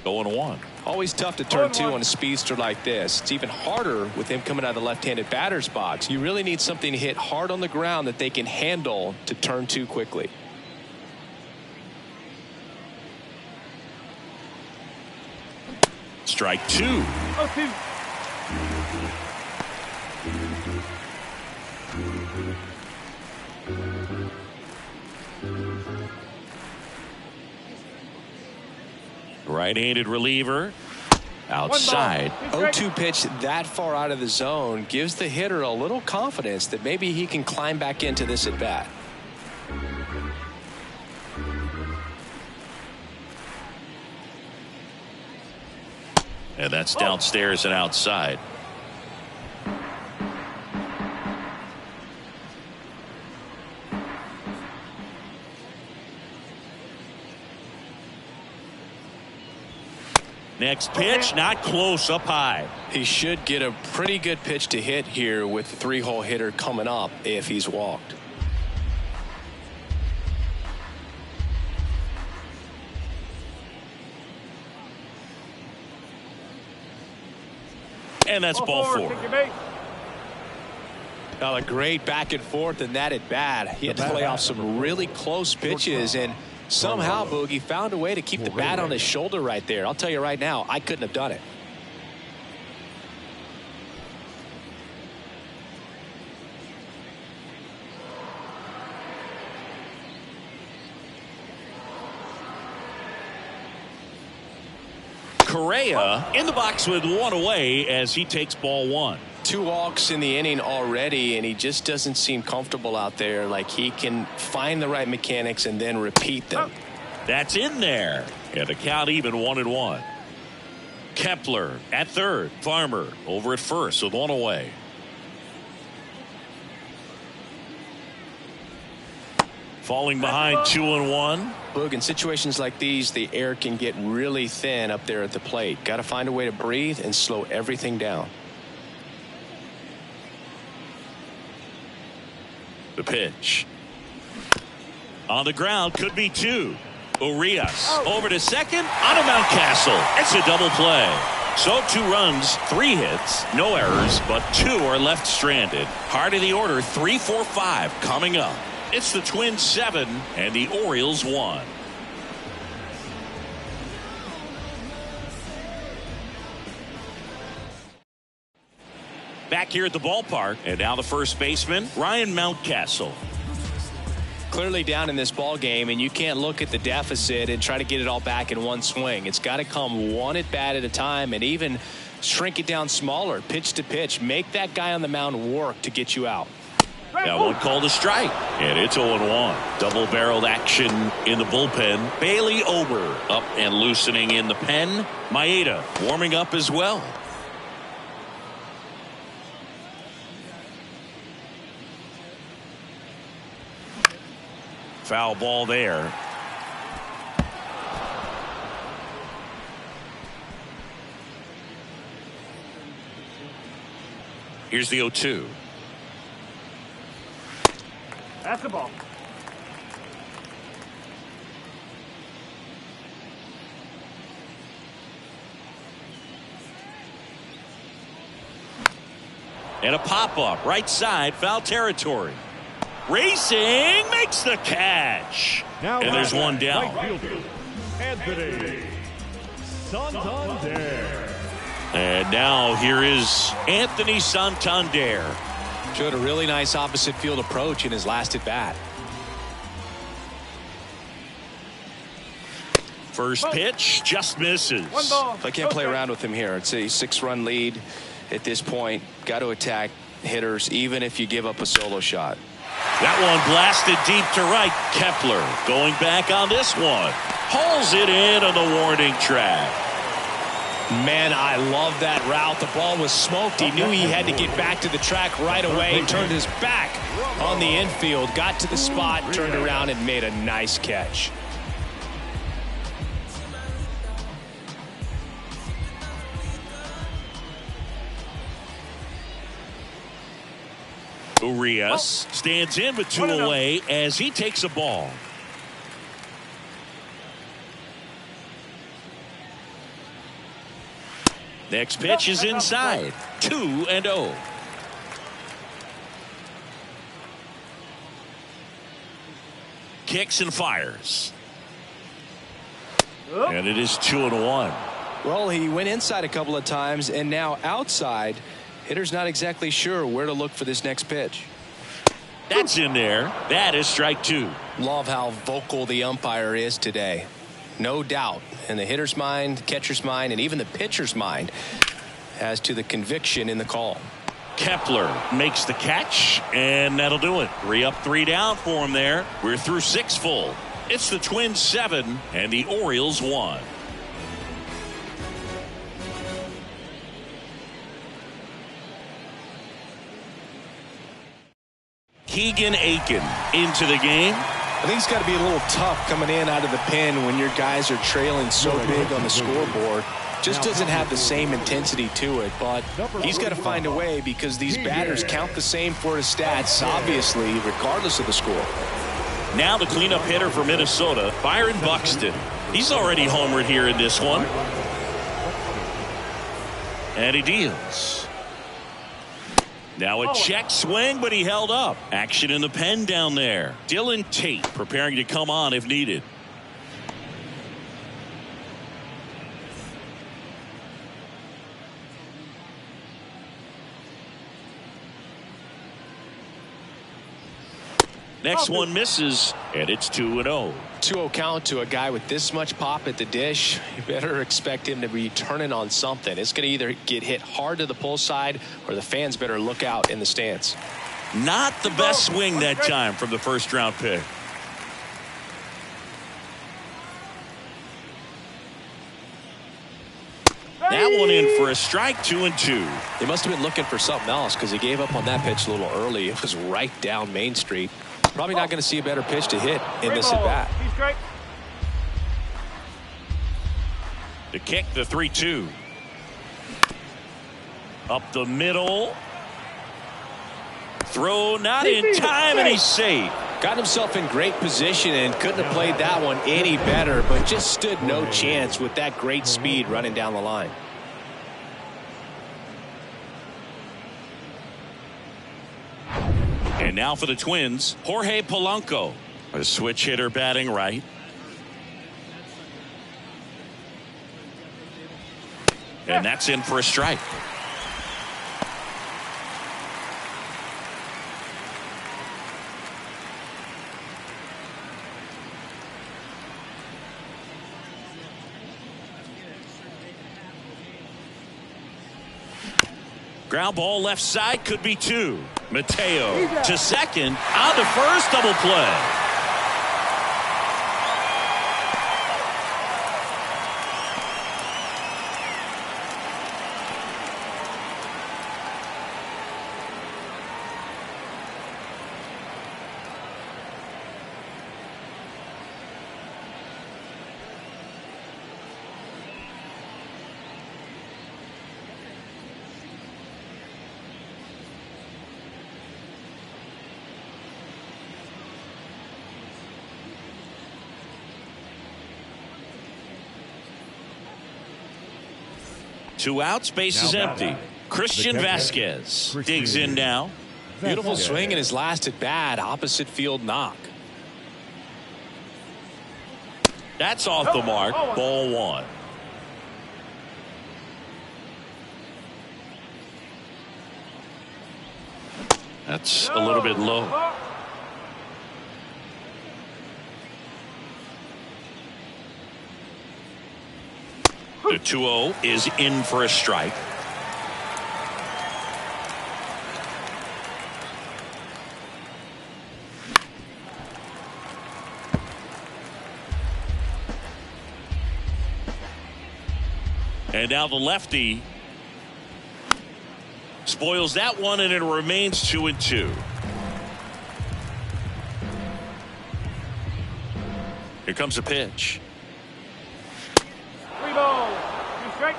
Going 1. Always tough to turn 2 on a speedster like this. It's even harder with him coming out of the left-handed batter's box. You really need something to hit hard on the ground that they can handle to turn 2 quickly. Strike 2. 0-2. Right-handed reliever. Outside. 0-2 pitch that far out of the zone gives the hitter a little confidence that maybe he can climb back into this at bat. And that's downstairs and outside. Next pitch, not close, up high. He should get a pretty good pitch to hit here with the 3-hole hitter coming up if he's walked. And that's ball 4. Now a great back and forth in that at bat. He had to play off some really close pitches, and somehow Boogie found a way to keep the bat on his shoulder right there. I'll tell you right now, I couldn't have done it. Correa in the box with 1 away as he takes ball 1. 2 walks in the inning already, and he just doesn't seem comfortable out there. Like he can find the right mechanics and then repeat them. That's in there. And the count even 1-1. Kepler at third. Farmer over at first with 1 away. Falling behind 2-1. Boog, in situations like these, the air can get really thin up there at the plate. Got to find a way to breathe and slow everything down. The pitch. On the ground, could be 2. Urias over to second on a Mountcastle. It's a double play. So 2 runs, 3 hits, no errors, but 2 are left stranded. Heart of the order, 3, 4, 5 coming up. It's the Twins 7 and the Orioles 1. Back here at the ballpark, and now the first baseman, Ryan Mountcastle. Clearly down in this ball game, and you can't look at the deficit and try to get it all back in one swing. It's got to come one at bat at a time, and even shrink it down smaller, pitch to pitch. Make that guy on the mound work to get you out. Now 1 call to strike, and it's 0-1. Double-barreled action in the bullpen. Bailey Ober up and loosening in the pen. Maeda warming up as well. Foul ball there. Here's the 0-2. That's the ball. And a pop-up right side, foul territory. Racing makes the catch. Now and there's 1 down. Right fielder, Anthony Santander. And now here is Anthony Santander. Showed a really nice opposite field approach in his last at bat. First pitch just misses. 1 ball. I can't play around with him here. It's a 6-run lead at this point. Got to attack hitters even if you give up a solo shot. That one blasted deep to right. Kepler going back on this one. Hauls it in on the warning track. Man, I love that route. The ball was smoked. He knew he had to get back to the track right away. Turned his back on the infield. Got to the spot, turned around, and made a nice catch. Urias stands in with 2 away as he takes a ball. Next pitch is inside. 2-0. Kicks and fires. And it is 2-1. Well, he went inside a couple of times and now outside. Hitter's not exactly sure where to look for this next pitch. That's in there. That is strike 2. Love how vocal the umpire is today. No doubt in the hitter's mind, catcher's mind, and even the pitcher's mind as to the conviction in the call. Kepler makes the catch, and that'll do it. 3 up, 3 down for him there. We're through 6 full. It's the Twins 7 and the Orioles 1. Keegan Aiken into the game. I think it's got to be a little tough coming in out of the pen when your guys are trailing so big on the scoreboard. Just doesn't have the same intensity to it, but he's got to find a way because these batters count the same for his stats, obviously, regardless of the score. Now the cleanup hitter for Minnesota, Byron Buxton. He's already homered here in this one. And he deals. Now a check swing, but he held up. Action in the pen down there. Dylan Tate preparing to come on if needed. Next one misses, and it's 2-0. 2-0 count to a guy with this much pop at the dish. You better expect him to be turning on something. It's going to either get hit hard to the pull side or the fans better look out in the stands. Not the best swing that time from the first round pick. That one in for a strike. 2-2. He must have been looking for something else because he gave up on that pitch a little early. It was right down Main Street. Probably not going to see a better pitch to hit in this at bat. To kick the 3-2. Up the middle. Throw not in time, and he's safe. Got himself in great position and couldn't have played that one any better, but just stood no chance with that great speed running down the line. And now for the Twins, Jorge Polanco, a switch hitter batting right. And that's in for a strike. Ground ball left side, could be 2. Mateo to second, on to first, double play. Two outs, base is empty. Christian Vasquez digs in now. Beautiful swing in his last at bat, opposite field knock. That's off the mark. Ball 1. That's a little bit low. The 2-0 is in for a strike. And now the lefty spoils that one, and it remains 2-2. Here comes a pitch. 3 balls, 2 strikes.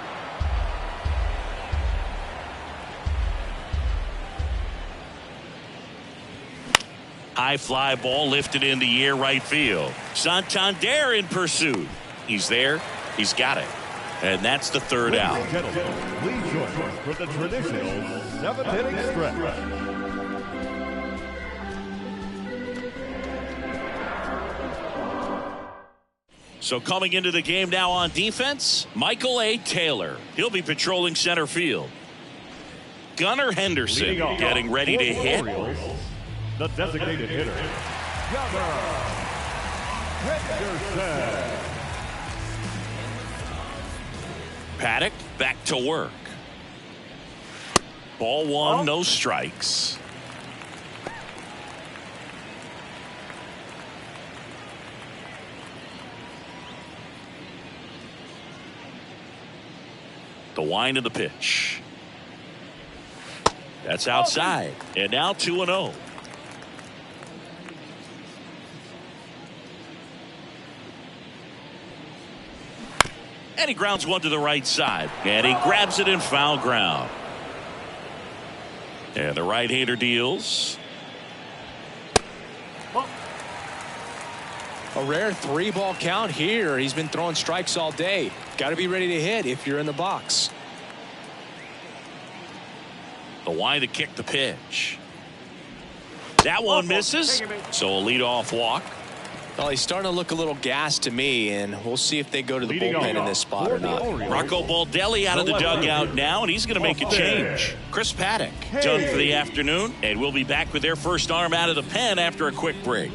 High fly ball lifted in the air, right field. Santander in pursuit. He's there. He's got it. And that's the third out. Gentlemen, please join us for the traditional 7th inning stretch. So coming into the game now on defense, Michael A. Taylor. He'll be patrolling center field. Gunnar Henderson getting ready to hit. Orioles, the designated hitter, Gunnar Henderson. Paddock back to work. Ball one, no strikes. The wind of the pitch. That's outside. And now 2-0. And he grounds one to the right side. And he grabs it in foul ground. And the right-hander deals. A rare 3-ball count here. He's been throwing strikes all day. Got to be ready to hit if you're in the box. The wind to kick the pitch. That one misses. So a leadoff walk. Well, he's starting to look a little gassed to me, and we'll see if they go to the bullpen in this spot or not. Rocco Baldelli out of the dugout now, and he's going to make a change. Chris Paddock done for the afternoon, and we'll be back with their first arm out of the pen after a quick break.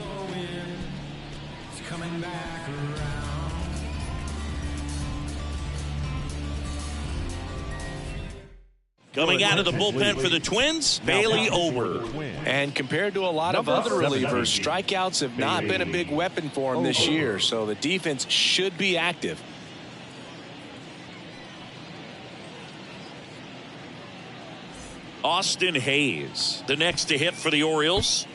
Coming out of the bullpen for the Twins, Bailey Ober. And compared to a lot of other relievers, strikeouts have not been a big weapon for him this year, so the defense should be active. Austin Hayes, the next to hit for the Orioles.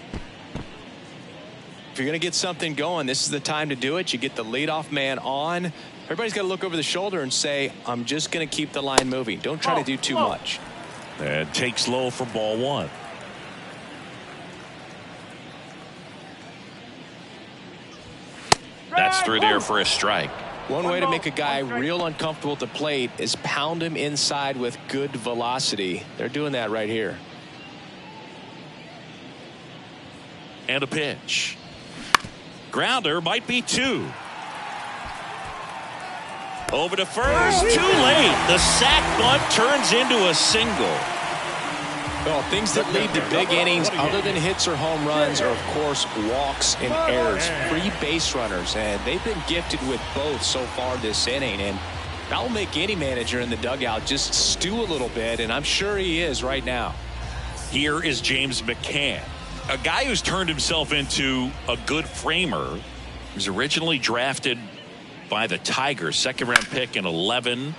If you're going to get something going, this is the time to do it. You get the leadoff man on. Everybody's got to look over the shoulder and say, I'm just going to keep the line moving. Don't try to do too much. And takes low for ball one. That's through there for a strike. One way to make a guy real uncomfortable at the plate is pound him inside with good velocity. They're doing that right here. And a pitch. Grounder, might be 2. Over to first, too late. The sac bunt turns into a single. Well, things that lead to big innings other than hits or home runs are, of course, walks and errors, free base runners, and they've been gifted with both so far this inning. And that will make any manager in the dugout just stew a little bit, and I'm sure he is right now. Here is James McCann, a guy who's turned himself into a good framer. He was originally drafted by the Tigers, second-round pick in 11.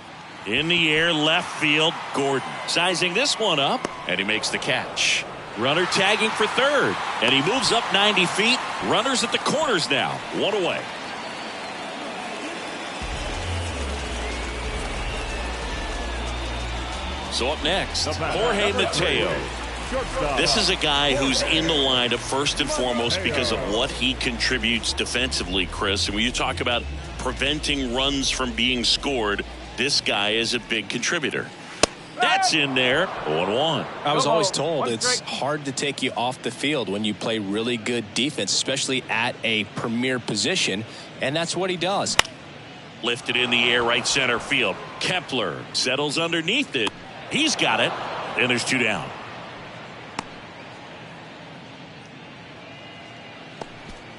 In the air, left field, Gordon sizing this one up, and he makes the catch. Runner tagging for third, and he moves up 90 feet. Runners at the corners now, 1 away. So up next, Jorge Mateo. This is a guy who's in the lineup first and foremost because of what he contributes defensively, Chris. And when you talk about preventing runs from being scored, this guy is a big contributor. That's in there. 0-1. I was always told it's hard to take you off the field when you play really good defense, especially at a premier position, and that's what he does. Lifted in the air, right center field. Kepler settles underneath it. He's got it, and there's 2 down.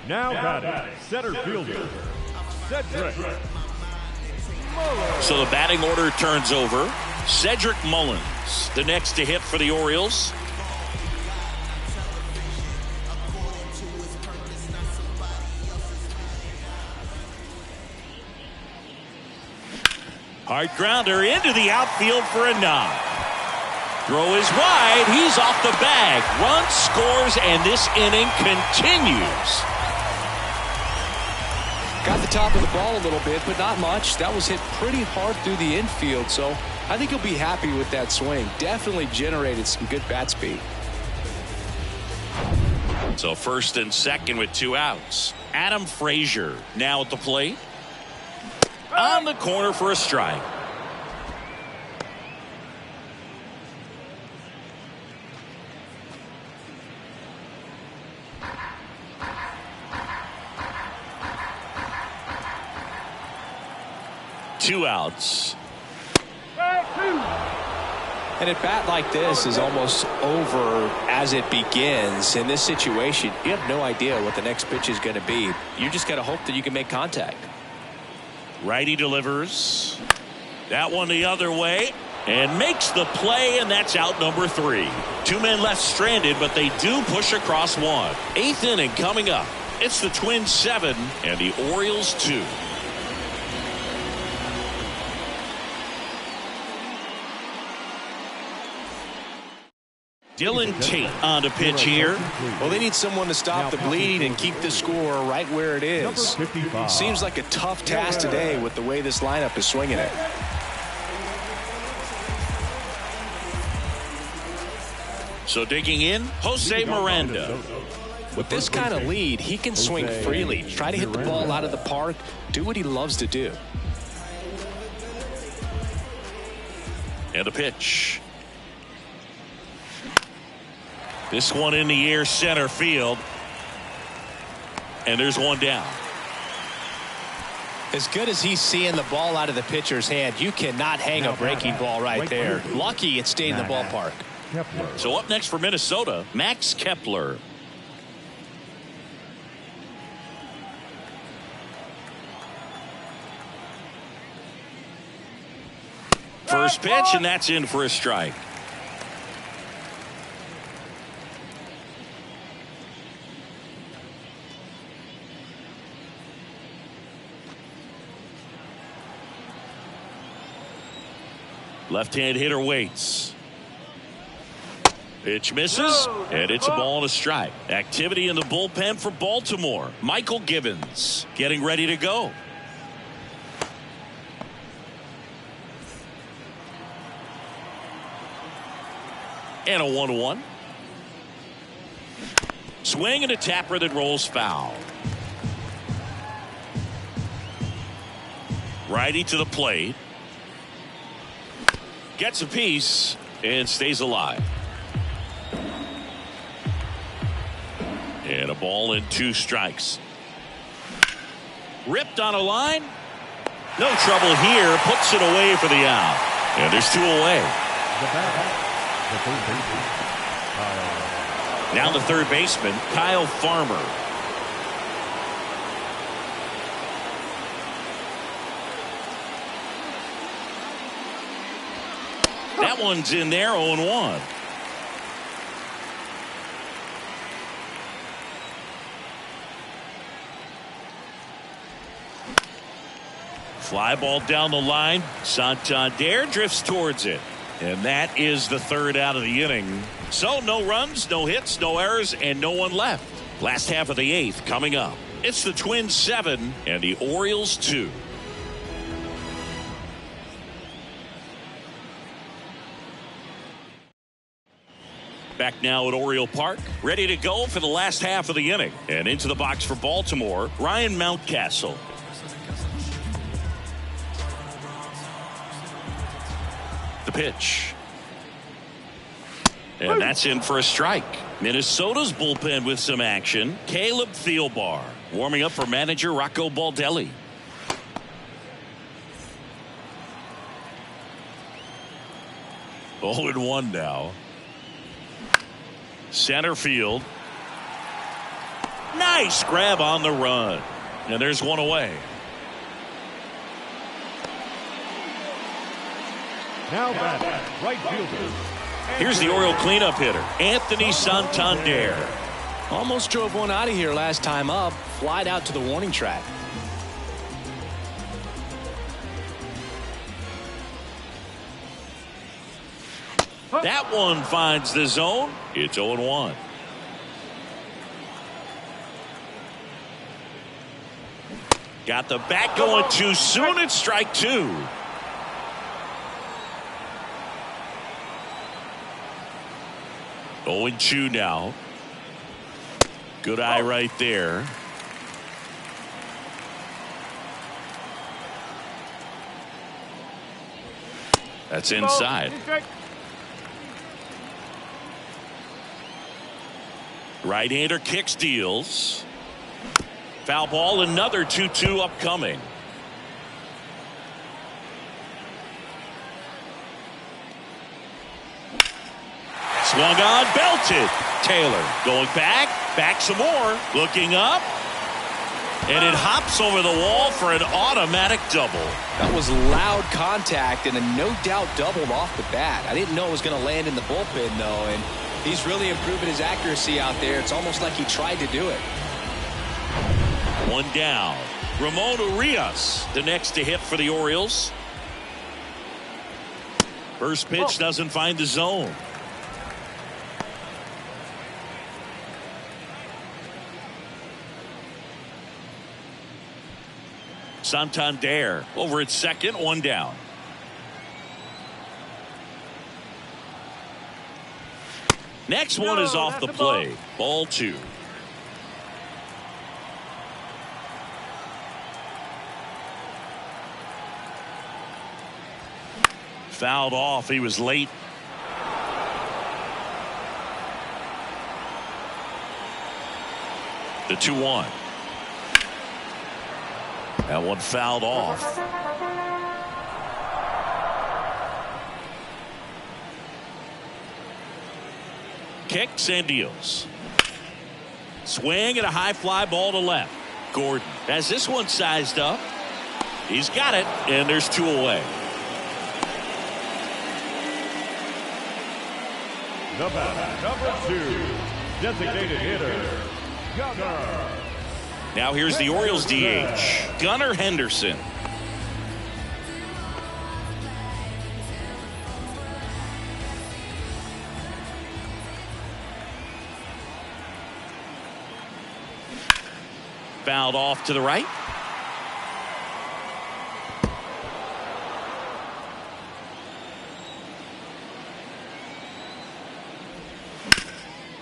Now batting, center fielder, Cedric Mullins. So the batting order turns over. Cedric Mullins, the next to hit for the Orioles. Hard grounder into the outfield for a knock. Throw is wide. He's off the bag. Run scores, and this inning continues. Got the top of the ball a little bit, but not much. That was hit pretty hard through the infield, so I think he'll be happy with that swing. Definitely generated some good bat speed. So first and second with 2 outs. Adam Frazier now at the plate. On the corner for a strike. Two outs. And a bat like this is almost over as it begins. In this situation, you have no idea what the next pitch is going to be. You just got to hope that you can make contact. Righty delivers. That one the other way. And makes the play, and that's out number 3. 2 men left stranded, but they do push across 1. 8th inning coming up. It's the Twins 7 and the Orioles 2. Dylan Tate on to pitch here. Well, they need someone to stop the bleed and keep the score right where it is. Seems like a tough task today with the way this lineup is swinging it. So digging in, Jose Miranda. With this kind of lead, he can swing freely, try to hit the ball out of the park, do what he loves to do. And a pitch. This one in the air, center field. And there's one down. As good as he's seeing the ball out of the pitcher's hand, you cannot hang a breaking ball right there. Lucky it stayed in the ballpark. So up next for Minnesota, Max Kepler. First pitch, and that's in for a strike. Left-hand hitter waits. Pitch misses, and it's a ball and a strike. Activity in the bullpen for Baltimore. Michael Gibbons getting ready to go. And a 1-1. Swing and a tapper that rolls foul. Righty to the plate. Gets a piece and stays alive. And a ball and 2 strikes. Ripped on a line. No trouble here. Puts it away for the out. And there's 2 away. Now the third baseman, Kyle Farmer. That one's in there, 0-1. Fly ball down the line. Santander drifts towards it. And that is the third out of the inning. So no runs, no hits, no errors, and no one left. Last half of the 8th coming up. It's the Twins 7 and the Orioles 2. Back now at Oriole Park, ready to go for the last half of the inning. And into the box for Baltimore, Ryan Mountcastle. The pitch. And that's in for a strike. Minnesota's bullpen with some action. Caleb Thielbar warming up for manager Rocco Baldelli. Oh, and 1 now. Center field. Nice grab on the run. And there's 1 away. Now batting, right fielder. Here's the Oriole cleanup hitter, Anthony Santander. Almost drove one out of here last time up. Flied out to the warning track. That one finds the zone. It's 0-1. Got the bat going too soon. It's strike 2. Oh, 0-2 now. Good eye right there. That's inside. Right-hander kicks, deals. Foul ball, another 2-2 upcoming. Swung on, belted. Taylor going back some more, looking up. And it hops over the wall for an automatic double. That was loud contact and a no-doubt double off the bat. I didn't know it was going to land in the bullpen, though, and he's really improving his accuracy out there. It's almost like he tried to do it. One down. Ramon Urias, the next to hit for the Orioles. First pitch doesn't find the zone. Santander over at second, one down. Next one is off the plate. Ball 2. Fouled off. He was late. The 2-1. That one fouled off. Kicks and deals. Swing and a high fly ball to left. Gordon has this one sized up. He's got it, and there's 2 away. The batter, number 2, designated hitter, Gunnar. Now here's the Orioles DH, Gunnar Henderson. Fouled off to the right.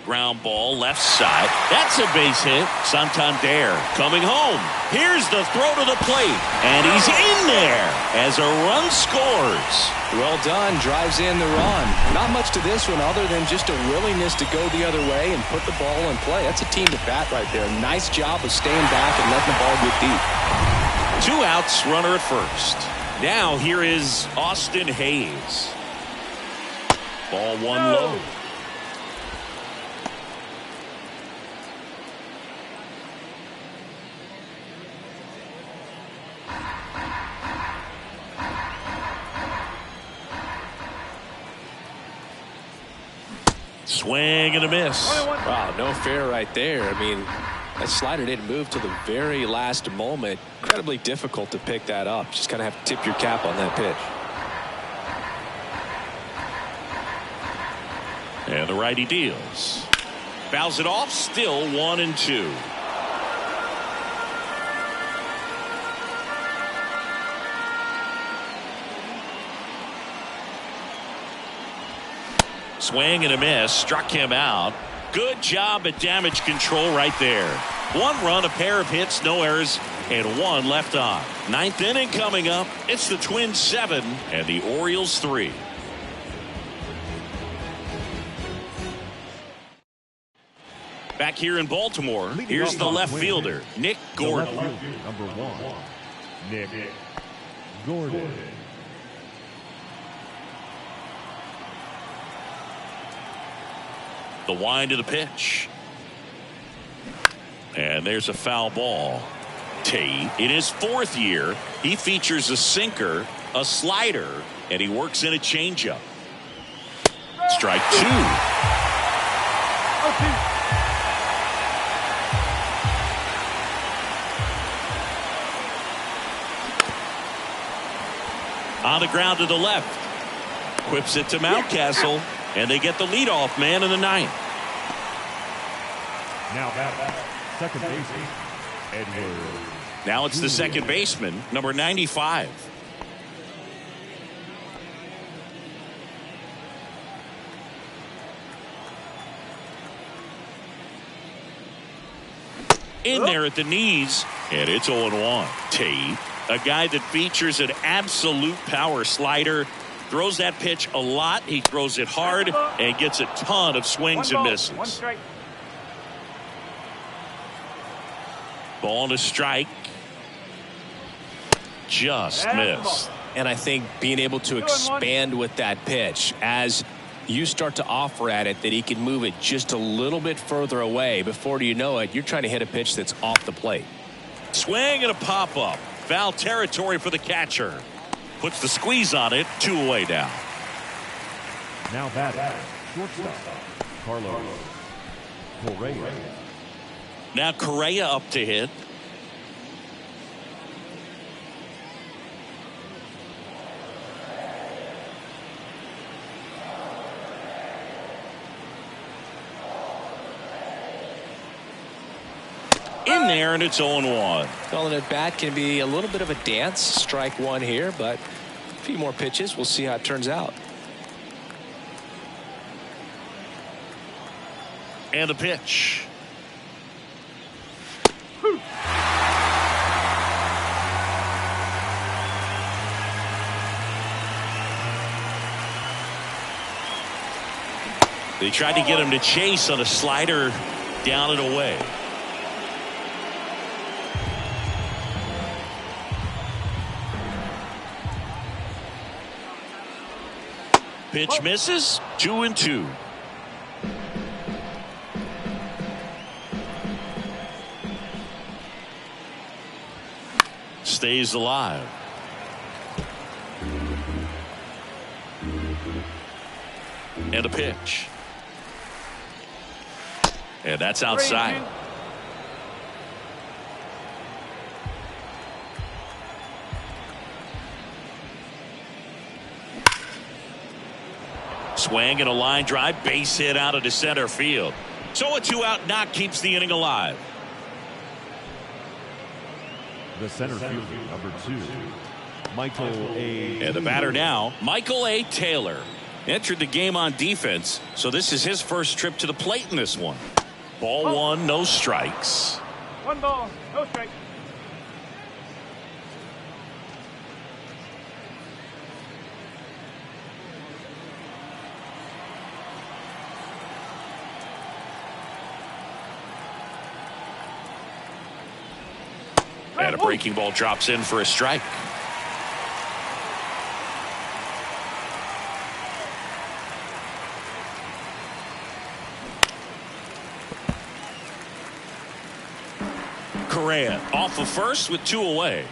Ground ball left side. That's a base hit. Santander coming home. Here's the throw to the plate. And he's in there as a run scores. Well done. Drives in the run. Not much to this one other than just a willingness to go the other way and put the ball in play. That's a team to bat right there. Nice job of staying back and letting the ball get deep. 2 outs, runner at first. Now here is Austin Hayes. Ball 1 low. Swing and a miss. Wow, no fair right there. I mean, that slider didn't move to the very last moment. Incredibly difficult to pick that up. Just kind of have to tip your cap on that pitch. And the righty deals. Fouls it off. Still 1-2. Swing and a miss. Struck him out. Good job at damage control right there. 1 run, a pair of hits, no errors, and 1 left on. 9th inning coming up. It's the Twins 7 and the Orioles 3. Back here in Baltimore, here's the left fielder, Nick Gordon. Number 1, Nick Gordon. The wind of the pitch. And there's a foul ball. Tate, in his 4th year, he features a sinker, a slider, and he works in a changeup. Strike 2. On the ground to the left. Whips it to Mountcastle. And they get the leadoff man in the ninth. Now back, second baseman, Edward. Now it's the second baseman, number 95. In there at the knees, and it's 0-1. Tate, a guy that features an absolute power slider, throws that pitch a lot. He throws it hard and gets a ton of swings and misses. One strike. Ball and a strike. Just missed. And I think being able to expand with that pitch as you start to offer at it that he can move it just a little bit further away. Before you know it, you're trying to hit a pitch that's off the plate. Swing and a pop-up. Foul territory for the catcher. Puts the squeeze on it. 2 away now. Now batting, shortstop, Carlos Correa. Now Correa up to hit. In there, and it's 0-1. Calling it bat can be a little bit of a dance. Strike one here, but a few more pitches. We'll see how it turns out. And a pitch. They tried to get him to chase on a slider down and away. Pitch misses. 2-2. Stays alive. And a pitch. And that's outside. Swing and a line drive, base hit out into center field. So a 2-out knock keeps the inning alive. The center fielder, number 2, Michael A. And the batter now, Michael A. Taylor. Entered the game on defense, so this is his first trip to the plate in this one. Ball one, no strikes. 1 ball, no strike. And a breaking ball drops in for a strike. Correa off of first with 2 away.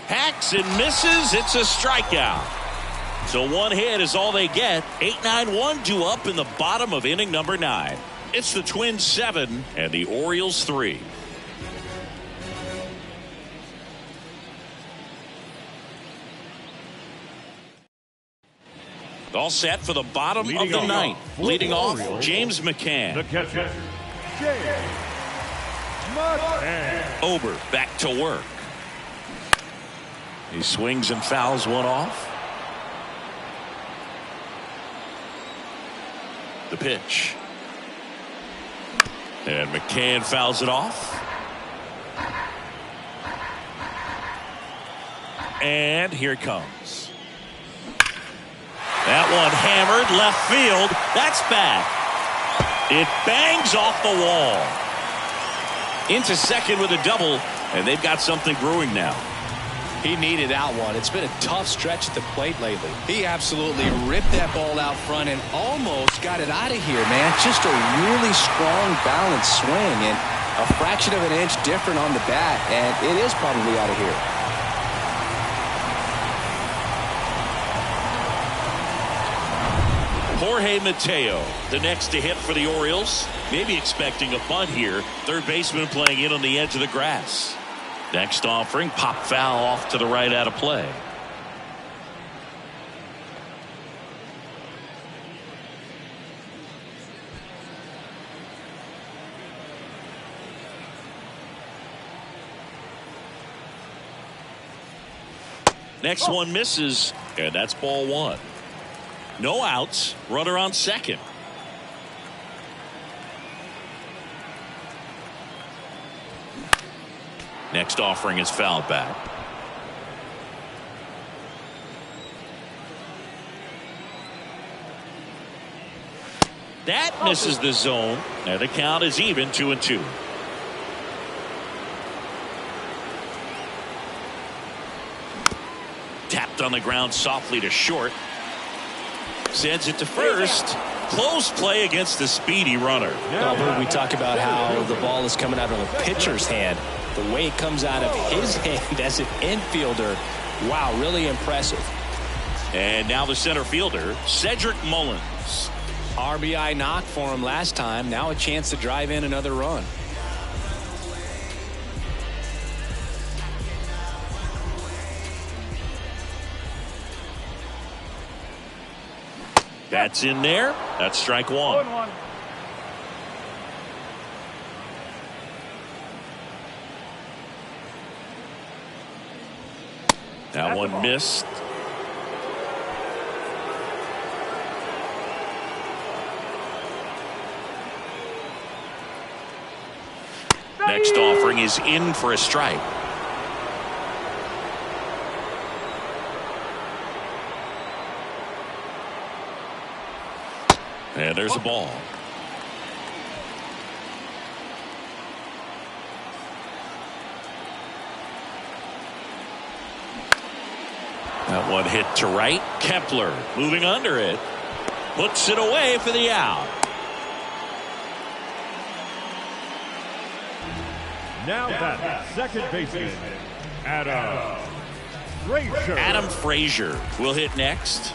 Hacks and misses. It's a strikeout. So 1 hit is all they get. 8-9-1 due up in the bottom of inning number 9. It's the Twins 7 and the Orioles 3. All set for the bottom of the ninth. Leading off, James McCann. The catcher, James McCann. Ober back to work. He swings and fouls one off. The pitch. And McCann fouls it off. And here it comes. That one hammered left field. That's back. It bangs off the wall. Into second with a double, and they've got something brewing now. He needed that one. It's been a tough stretch at the plate lately. He absolutely ripped that ball out front and almost got it out of here, man. Just a really strong, balanced swing, and a fraction of an inch different on the bat, and it is probably out of here. Jorge Mateo, the next to hit for the Orioles. Maybe expecting a bunt here. Third baseman playing in on the edge of the grass. Next offering, pop foul off to the right out of play. Next one misses, and that's ball one. No outs, runner on second. Next offering is fouled back. That misses the zone, and the count is even 2-2. Tapped on the ground softly to short. Sends it to first. Close play against the speedy runner. We talk about how the ball is coming out of the pitcher's hand. The way it comes out of his hand as an infielder. Wow, really impressive. And now the center fielder, Cedric Mullins. RBI knock for him last time. Now a chance to drive in another run. That's in there. That's strike one. 1-1. That one missed. Next offering is in for a strike. And there's a ball. That one hit to right. Kepler moving under it. Puts it away for the out. Now that second baseman, Adam Frazier. Adam Frazier will hit next.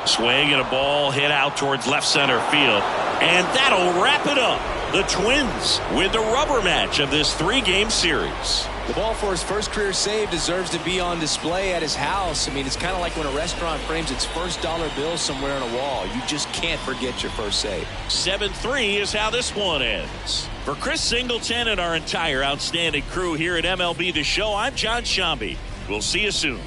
Swing and a ball hit out towards left center field. And that'll wrap it up. The Twins with the rubber match of this three-game series. The ball for his first career save deserves to be on display at his house. I mean, it's kind of like when a restaurant frames its first dollar bill somewhere on a wall. You just can't forget your first save. 7-3 is how this one ends. For Chris Singleton and our entire outstanding crew here at MLB The Show, I'm John Shambi. We'll see you soon.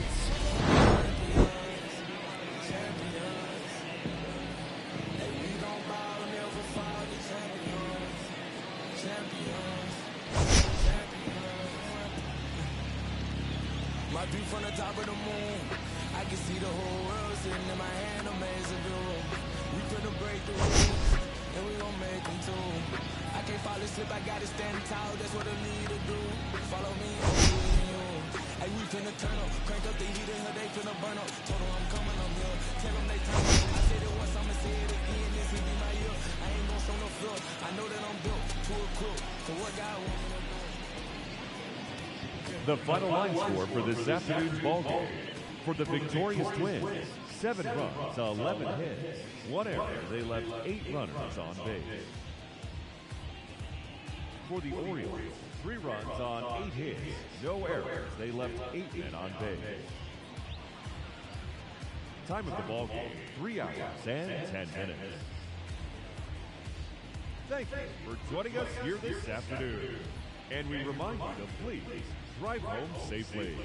The final line score for this afternoon's ballgame. For the victorious Twins, 7 runs, 11 hits, 1 error. They left 8 runners on base. For the Orioles, 3 runs on 8 hits, no errors. They left 8 men on base. Time of the ballgame, 3 hours and 10 minutes. Thank you for joining us here this afternoon. And we remind you to please drive home safely.